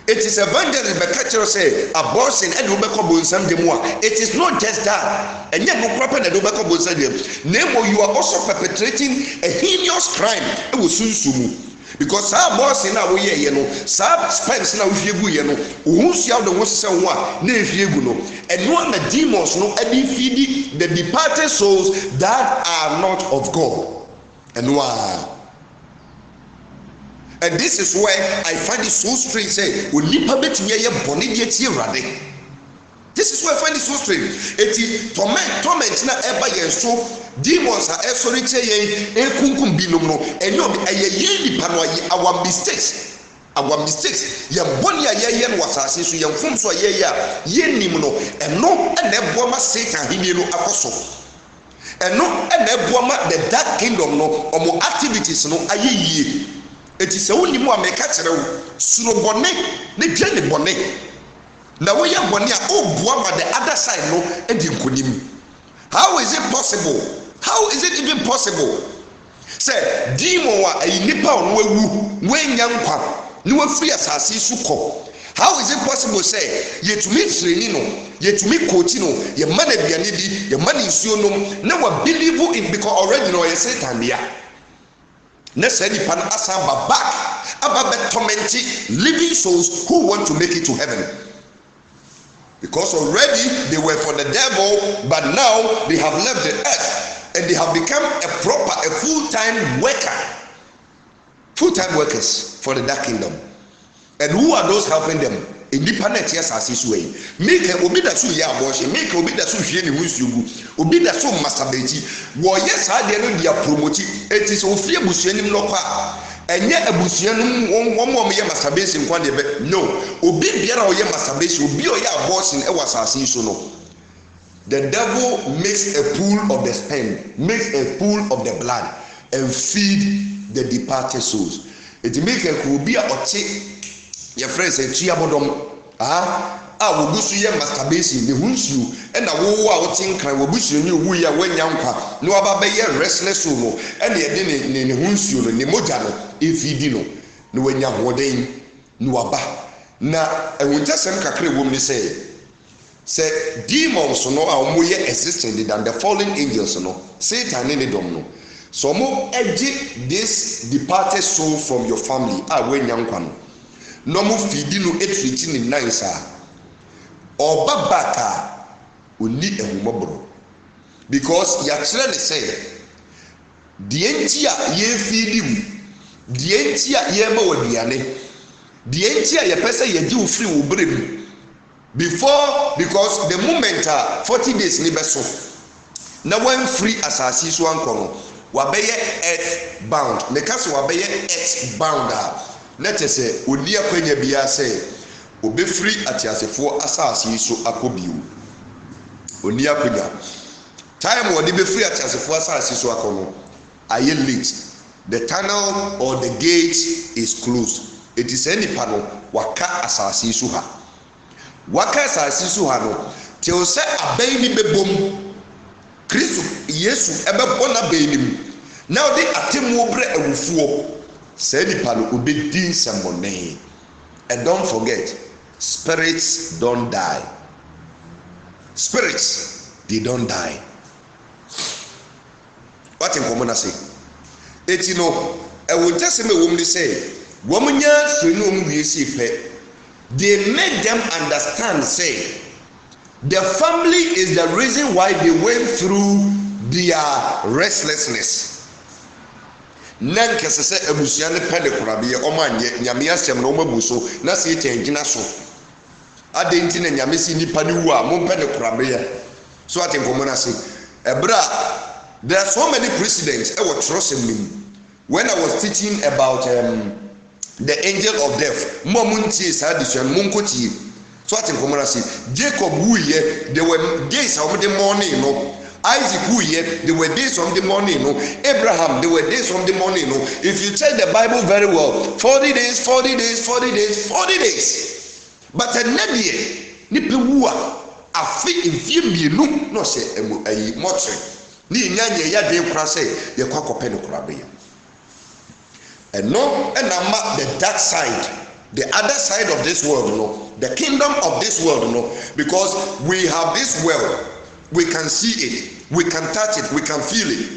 It is evangelist Bekachero say abortion and Ubeko Bonsam Demua. It is not just that. And yet no proper and Ubeko Bonsam. Nemo, you are also perpetrating a heinous crime. It was Sunsumu. Because our boss in our way, you know, some spends now if you go, you know, who's the one someone, if you go, and one the demons, no, and feed the departed souls that are not of God. And why? And this is where I find it so strange. Say, when you permit me a bonnet yet here running. This is where I find it so strange. It is torment na ever yen so demons are sorry saying e kunkum binom no and no ye nipa no our mistakes. Our mistakes. Ye boni ye yen wasase so ye fom so ye nim no and no and e boama Satan hini no akoso. And no and e boama the dark kingdom no omo activities no aye yie. It is only more make a suro bonnet, the jenny bonnet. Now we are bonnet, oh, the other side, no, and you could him. How is it possible? How is it even possible? Say, Dimo, a nipa, when young pap, no free as I see suko. How is it possible? Say, yet to meet Renino, yet to meet Cotino, your money be an idiot, your money is your no, never believe in because already no, I say, Tania. Necessarily pan asaba back about the tormented living souls who want to make it to heaven. Because already they were for the devil, but now they have left the earth and they have become a full-time workers for the dark kingdom. And who are those helping them? Independent yes as this way. Make obi da so ya abortion, make obi da so hwe ne hunsugu, obi da so masturbate. Wo yes ha de no dia promote. It is ofie busuanim no kwa. Enye abusuanim won ye masturbation kwa de no. Obi biara o ye masturbation, obi o ye abortion e wasase so no. The devil makes a pool of the sperm, makes a pool of the blood and feed the departed souls. It make a obi a oche your friends say tia bodom wo busu ye masturbation ne hunsu e na wo a wo tinkan wo busu ni wu ya wanya nkwa no aba be ye restless no e na ye de ne hunsu no ne moja no e fidi no no wanya hoden no aba na ehuntasem kakre wo mi say demons no a mo ye existing than the fallen angels no Satan ne dom no so mo edge this departed soul from your family wanya nkwa no no mo fidi no etreat ni nice oba baka oni ehumobro because ya kire ne say die ntia ye fidi mu die ntia ye ma waduane die ntia ye pese ye gi free wo brem before because the moment 40 days ni beso na when free asasi so ankono wa be ye earth bound me kase wa be ye earth bound let us say oni akwanya bia say obe free atiasefo asase so akobiu oni akwanya time wo de be free atiasefo asase so akono aye late the tunnel or the gate is closed. It is any panel waka asase so ha waka asase so ha no till say abai ni bebom Kristo Yesu ebebo na bai ni now they atemu bre awufuo say the panel obe din semone. And don't forget, spirits don't die. Spirits, they don't die. What in common I say? It you know, I will just say me woman say, woman ya so no we see they made them understand say the family is the reason why they went through their restlessness. Nan kese se abusia ne pele kurabe o ma nyame asem na o mabuso na se tengina so adenti na nyame si nipa ni wu a mo pele kurabe ya so atenkomo na se ebra there are so many precedents e what trust in when I was teaching about the angel of death mo muntie sa disuan mo nkotie so atenkomo na se Jacob wu ye there were days of the morning no Isaac who yet there were days from the morning, no. Abraham there were days from the morning, no. If you check the Bible very well, 40 days, 40 days, 40 days, 40 days. But a nebie nipewa afi infie no no say ayi motre. Ni nyanye ya de kura say ye kwa kope no kura be. And no and ama the dark side The other side of this world, the kingdom of this world, because we have this world, we can see it, we can touch it, we can feel it.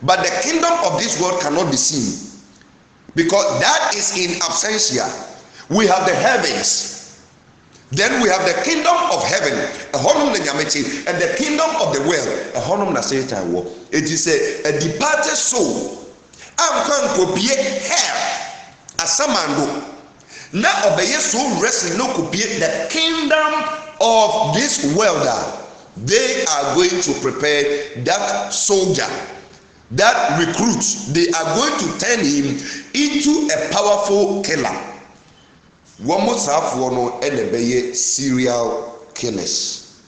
But the kingdom of this world cannot be seen, because that is in absentia. We have the heavens, then we have the kingdom of heaven, and the kingdom of the world. It is a departed soul. Hell, asamando. Now obey so wrestling no could be the kingdom of this world. They are going to prepare that soldier, that recruit. They are going to turn him into a powerful killer. One must have one and serial killers,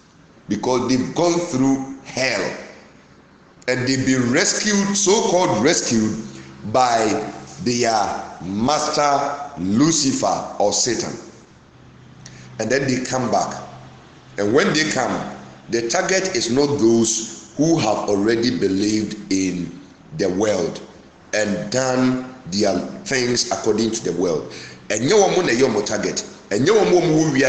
because they've gone through hell and they've been rescued, so-called rescued, by their master Lucifer or Satan. And then they come back. And when they come, the target is not those who have already believed in the world and done their things according to the world. And you want to target. And you want to be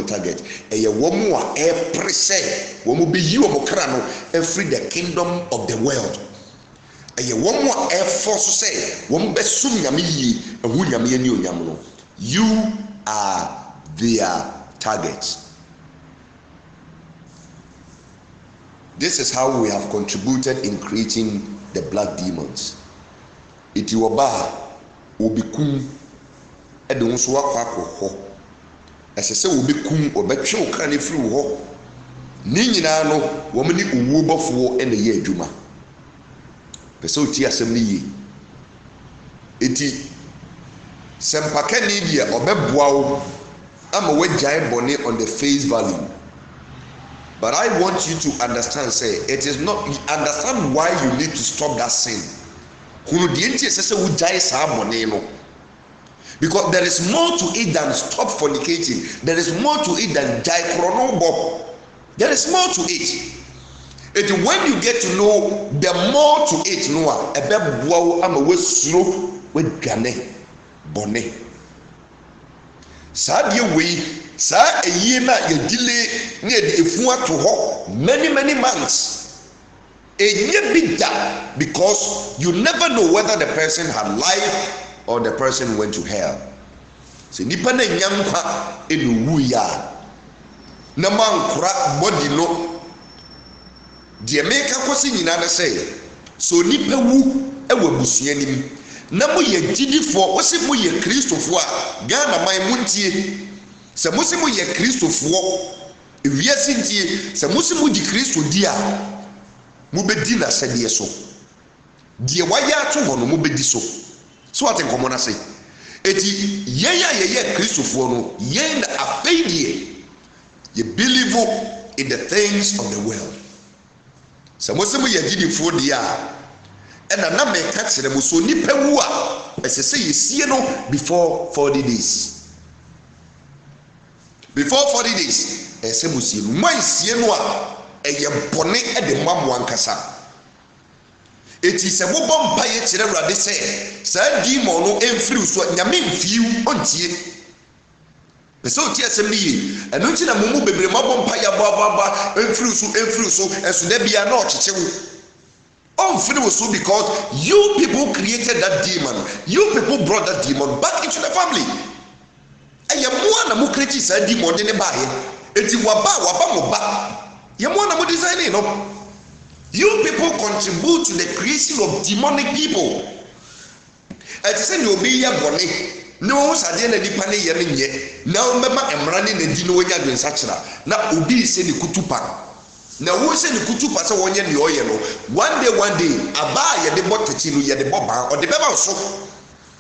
target. And you want to present. Want to be you and free the kingdom of the world. And you want more effort to say, you are their target. This is how we have contributed in creating the black demons. It you oba obikum edun so akwa esese obikum obetwe okran free ho ni nyina no wo mani uwu bofo ene ye adwuma pese oti asem ni yi eti sempaka ni dia obeboa wo ama wagyae bone on the face value. But I want you to understand, say, it is not, understand why you need to stop that sin. Because there is more to it than stop fornicating. There is more to it than die chronobo. There is more to it. And when you get to know the more to it, Noah, a beb wow, I'm a west slow with gane bonnet. Sad way. Sa a year na ye delay near the ifua to ho many months. A year big that because you never know whether the person had life or the person went to hell. So nipa na nyampa enu ya na mankura body no de make akosi nyina na say so nipa wu ewa busuanim na mo ye gidifo wo se mo ye kristofo a Ghana man muntie. Se musimu ye Kristofoɔ ewiase ntie se musimu di Kristo di a mu bedi na sɛdeɛ so die wayɛ ato hɔ no mu bedi so ate nkɔmɔ na se eti ye Kristofoɔ no ye na afɛdie ye believe in the things of the world. Se musimu ye gidifoɔ di a ɛna na meka kyerɛ mu so nipa wu a ɛsɛ sɛ yesie no before 40 days. Before 40 days, ese musie no sie no a eye bone e de mamu ankasa. Eti se mo bompa ye kire Awurade se sa demon no emfiri so nyame mfiu ontie. Pese otie asem ni yi, eno nti na mumu bebre mo bompa ya ba emfiri so enso da bia na okyechewo. Omfiri wo so because you people created that demon. You people brought that demon back into the family. Ye mo na mo kreti sa di mo de ne ba ye eti waba mo ba ye mo na mo design no. You people contribute to the creation of demonic people. Eti se ni obi ye bone no sade na nipa ne ye ne nye na o mema emra ne na di no wonya dwensa kira na obi se ni kutupa na wo se ni kutupa se wonye ne oye no one day aba ye de botechi no ye de boba o de beba so.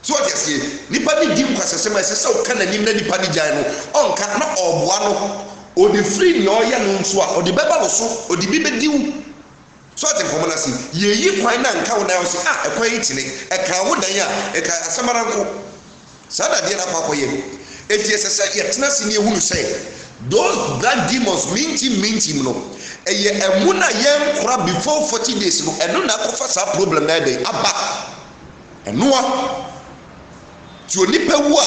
So what you say? Nipa ni dim kwasesema sese o kana nim na nipa ni gyan no onka na oboa no o de free ni oye no nso a o de beba wo so o de bi bediwu. So what you na say ye yi kwan na nka wo na wo say ekwan yi tine e ka wo dan a e ka asamara nko sada de na kwakoye eti sese ye tena si ni ehunu say those black demons minti no eye emuna ye nkora before 40 days no eno na kofa sa problem na dey aba enoa ti onipa wu a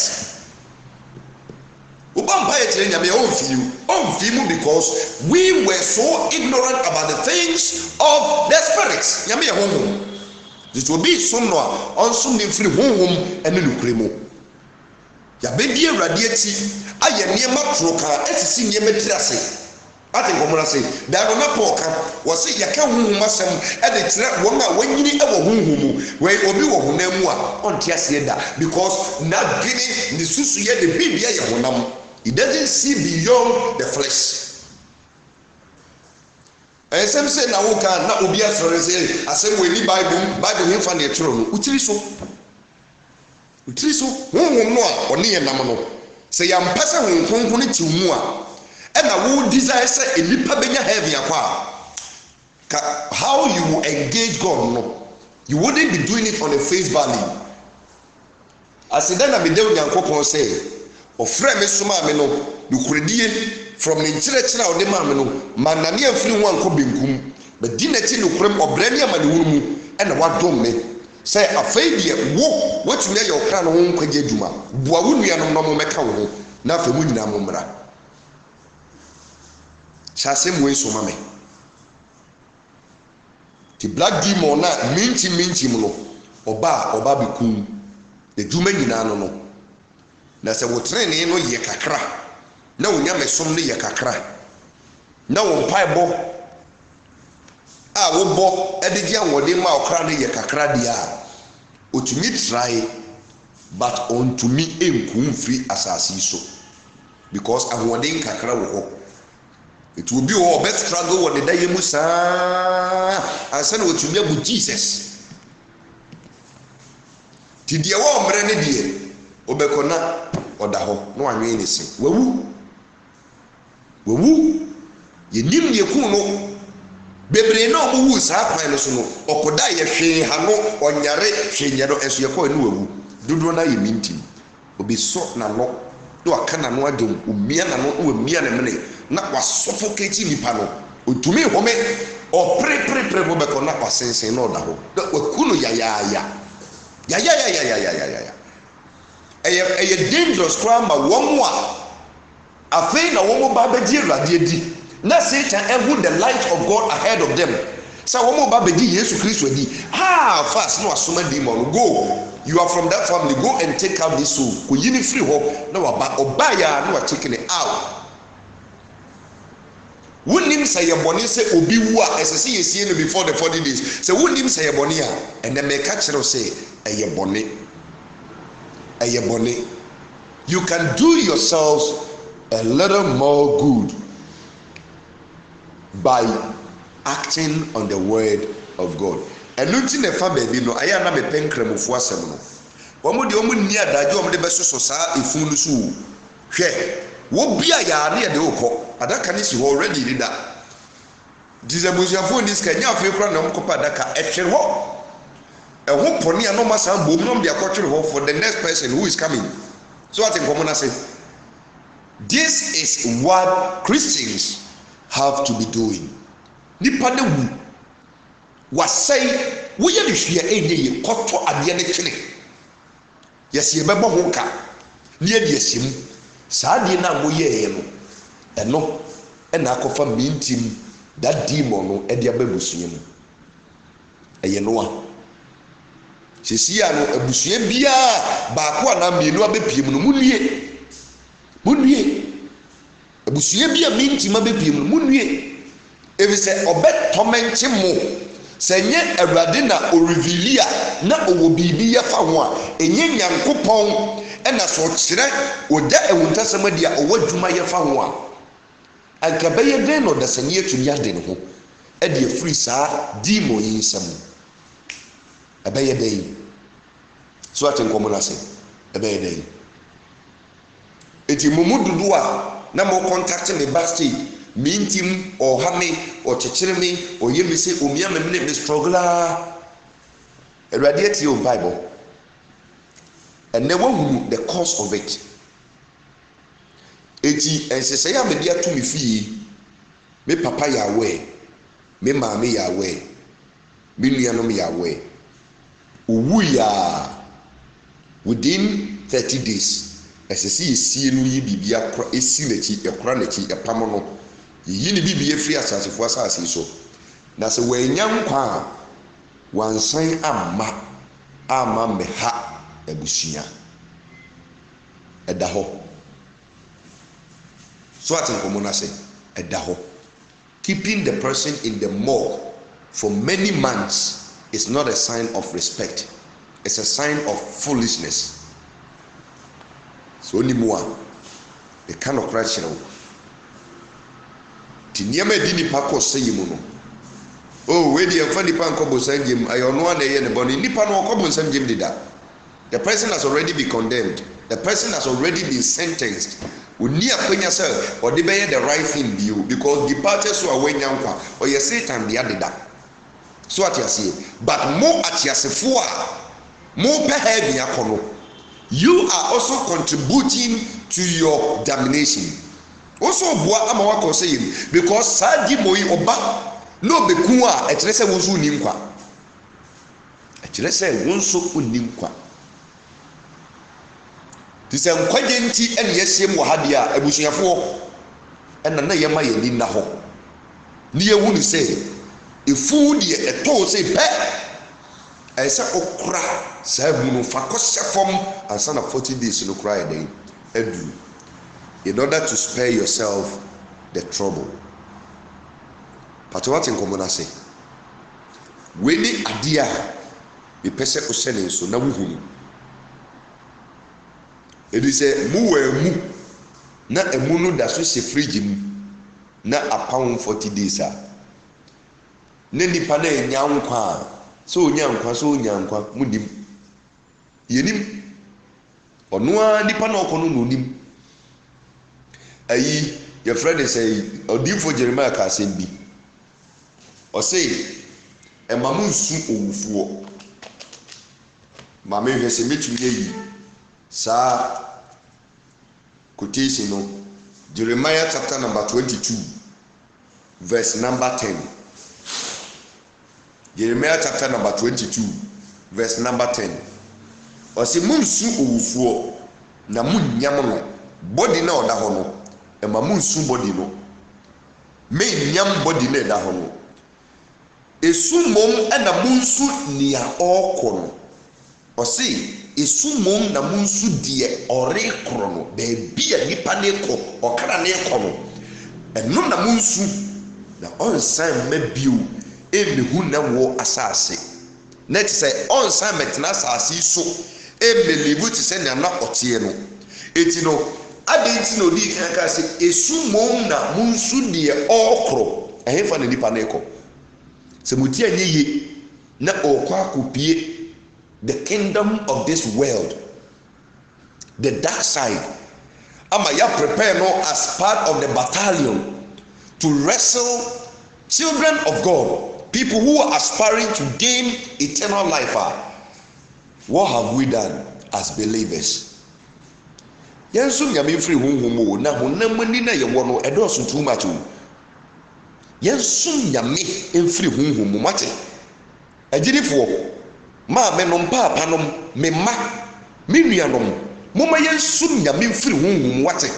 yes. Because we were so ignorant about the things of the spirits. This will be some on some free home and nukremo. Yabedi radiati aye niema troka esisi niema tirase. Ati komuna say da no mapoka wo say yaka honhom asem e de tire won a wanyini e wo honhom we obi wo honam a onti ase da because na gini ni susu ye de bibia ye honam. He doesn't see beyond the flesh. And some say na wo kan na obi asore say asem we ni bible him fa na etro no utiri so honhom no a oni ye nam no say yam pese honhom no ti mu a and I will desire say enipa benya heaven akwa. How you will engage God no, you wouldn't be doing it on a face value. As then I be there Nyankopon say ofre me soma me no nukuredie from the church na ode ma me no manane afiri ho anko benkum but di na ti nukurem obrani amade wuru e na wadom me say afei de wo watumi aye okra no ho nkwaje dwuma boa wo nuanom no mo meka wo ho na afa mu nyina mo mra chase mo soma me ti black demon na minti mo no oba bekum de dwuma nyina no na se wo trene no ye kakra na wonya mesom no ye kakra na wo mpaebo a wo bo edigi anwode ma okra no ye kakra dia otumi try but on to me enkum free asasi so because anwode kakra wo ho it will be our best struggle when the day musa and send what you be Jesus ti dia wo mre ne die obekona oda ho no anwe ni se wawu ye nim ye ku no bebre na omu wu sa kwan no so no okoda ye hwe ha no onyare hwe no eso ye ko ni wawu dodo na ye minti obi so na no do aka na no adom umia na no wo mia na mene na wa suffocate nipa no otumi home o pre bo bekona kwasensen na oda ho wa ku no ya eye dangerous crime ma womo a afei na womo ba be di Awurade adi na Satan ehu the light of God ahead of them so womo ba be di Jesus Christ adi fast no asoma demon go you are from that family go and take out this soul ko yini free ho na oba ya na wa taking it out wunim say ye boni say obi wu a esese yesie no before the 40 days say wunim say ye boni a and then make kire say eye boni you can do yourselves a little more good by acting on the word of God. Enunti ne fa baby no aya na me penkremofo asem no. Omo de omo ni adaje omo de besoso saa efun no so. Hwe, wo bia ya na ye de ukọ. Adaka ni si ho already dida. Dizabuziafo ni ska nya afi kra na mkopa adaka ehwe ho. Eho poni ano masa bom no de akotwere ho for the next person who is coming. So what in common say this is what Christians have to be doing. Nipa de wu wasai wo ye de hwe enye ye koto ade ne twene. Yes ye bebo ho ka. Ne de asim. Saa de na mo ye no. Eno na akofa mintim that demon no e de ababusua mu. Eye no a sesia no abusua bia ba ko ana mienu abepiem no munwie abusua bia mintim abepiem no munwie ebi se obetomenche mo se nye Awurade na o revealia na owo bibi ya fa ho a enye Nyankopɔn na so kire oda ewuntasem dia owo dwuma ya fa ho a ankabeye den no da sanye atumi ade ne ho e de afiri saa demon yi nsam abeye den so aten komuna se abeye den eti mumududu a na mo contact me backstage mintim or hame or chechire me or yemi say omia me struggle Awurade atie o Bible. And never who the cause of it. Eti ensese ya me dia to me fie. Me papa ya aware. Me maame ya aware. Me nuanom ya aware. Owu ya within 30 days. Esese esie no yi bibia esi nachi ekora nachi epam no. Yi ni bibia free asasefo asase so. Na se wanya nkwa wansan ama me ha abusua. Ɛda hɔ. So at nkomo say ɛda hɔ. Keeping the person in the morgue for many months is not a sign of respect. It's a sign of foolishness. So ni mo a the kind of crash now. Ti nneɛma di nipa kɔ sɛ yi mu no. Oh, we dey fa nipa nkɔ bosan gem ayo no ana yɛ ne bɔ no nipa no ɔkɔ bosan gem dida. The person has already been condemned. The person has already been sentenced. Oni akwanya sɛ ɔde bɛyɛ the right thing bi o because departed so awanya nkwa ɔyɛ Satan de adeda. So atiase but mo atiasefo a mo pɛ ha bi akɔ no. You are also contributing to your damnation. Also boa ama wakɔ sɛ yim because saa di mo yi ɔba no beku a ɛkyerɛ sɛ wo nso ni nkwa. Ɛkyerɛ sɛ wo nso ni nkwa. This is nkwagye nti ɛna yɛsiem wɔ ha deɛ a abusuafoɔ ɛna na yɛma yɛ ni na hɔ. Ni ewu ni sɛ efu deɛ ɛtɔɔ sɛ pɛ ɛsɛ okura saa mu no fa kɔhyɛ fam ansa na 40 days no kura yɛ den adu in order to spare yourself the trouble. Patro wate nkɔmɔ na se we ni adeɛ a mepɛ sɛ ɔhyɛ ne nso na wuhu no. It is a mu na emu no da so se fridge mu na apam 40 days a ne nipa na enya nkwa so onya nkwa mu nim yenim ɔnoa nipa na ɔkɔ no nim ayi your friend say odifo Jeremiah ka asɛm bi ɔsɛ ɛma mu nsu owufuo ma me hwɛ sɛ metumi yi saa quotation no Jeremiah chapter number 22 verse number 10. Jeremiah chapter number 22 verse number 10. Ɔsi munsu owufuo na munyam no body na ɔda hɔ no ɛma munsu body no me nyam body na ɛda hɔ no esu mom ɛna munsu nia ɔkɔ no ɔsi esu mom na munsu deɛ ɔre korɔ no beebi a nipa ne kɔ ɔkara ne kɔ no ɛno na munsu na ɔnsan mma bio emehu na wɔ asase na te sɛ ɔnsan mɛtena asase so emelibu te sɛ nea na ɔteɛ no eti no ade nti na odi kan ka sɛ esu mom na munsu deɛ ɔkorɔ ɛhefa na nipa ne kɔ sɛ muti anye ye na ɔkɔ akopie the kingdom of this world, the dark side. Ama ya prepare no as part of the battalion to wrestle children of God, people who are aspiring to gain eternal life. What have we done as believers? Yensu nyame free honhom na honam ni na ye wo no edoso too much. Yensu nyame free honhom mate. Agirifo maame nom papa nom me ma me nuanom moma yensu nyame mfiri honhom wate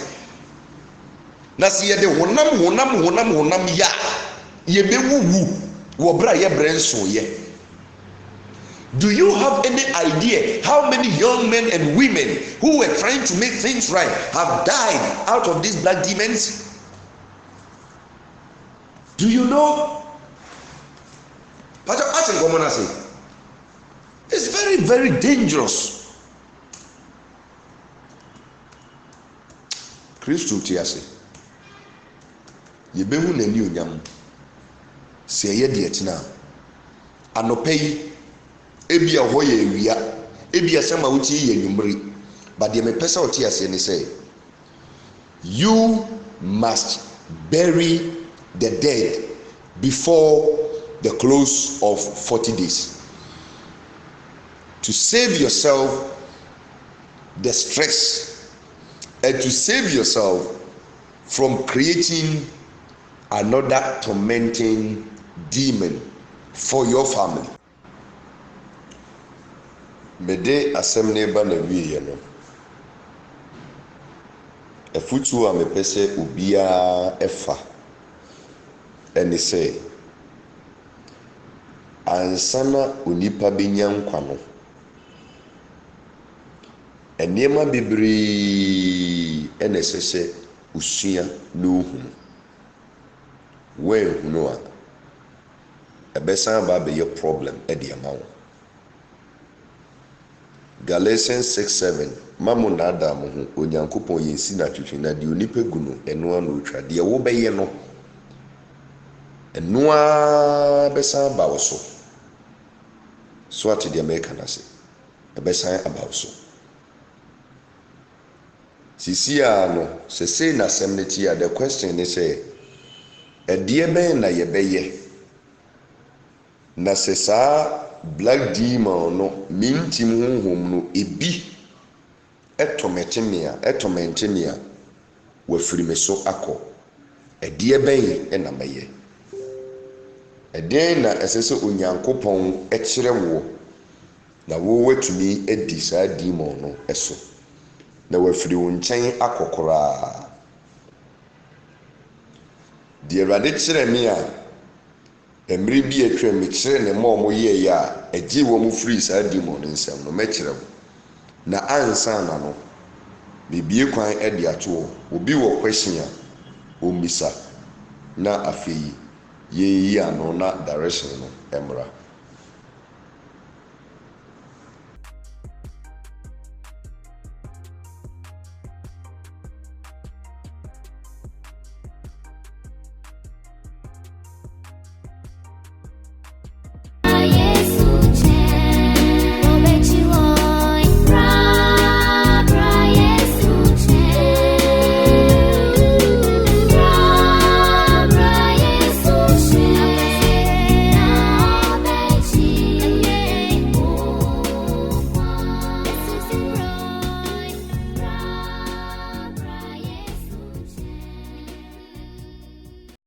na se ye de honam ya ye bewuwu wo bra ye brenso ye. Do you have any idea how many young men and women who were trying to make things right have died out of these black demons? Do you know? Pastor Asen Gomona say it's very, very dangerous. Christo tiase. Ye behu na ni onyam. Se ye de etina. Anopai ebi a ho ye awia. Ebi asema wuti ye nwumri. But the me pesa otiase ni say you must bury the dead before the close of 40 days. to save yourself the stress and to save yourself from creating another tormenting demon for your family. Mede asɛm ne ba na wieɛ no, afutuo a mepɛ sɛ obiara ɛfa ɛne sɛ ansa na onipa bɛnya nkwa no, nneɛma bebree ɛna ɛsɛ sɛ osua na ohunu. Woanhunu a ɛbɛsan aba abɛyɛ problem ɛde ama wo. Galatians 6:7 mamu nada mo ho onyankopɔn yɛnsi na twetwe na deɛ onipa gu no ɛno ano otwa deɛ wobɛyɛ no ɛno a bɛsan aba wo so ate deɛ mɛka na se ɛbɛsan aba wo so. Sisi a no sɛsei na asɛm ne tie a the question ne sɛ ɛdeɛ bɛn na yɛbɛyɛ na sɛ saa black demon no mintim honhom no ebi ɛtɔmɛte me a wafiri me so akɔ. Ɛdeɛ bɛn ɛna mɛyɛ? Ɛdeɛn na ɛsɛ sɛ onyankopɔn ɛkyerɛ wo na wo watumi adi saa demon no ɛso na wafiri wo nkyɛn akɔ koraa. Deɛ Awurade kyerɛ me a mmere bi atwa me kyerɛ ne ma ɔmo yɛɛyɛ a ɛgye wɔ mo firi saa demon no nsɛm no mɛkyerɛ wo na ansa na no mebie kwan ɛde ato obi wɔ question a ɔmmisa na afei yɛyi ano na direction no ɛmmra.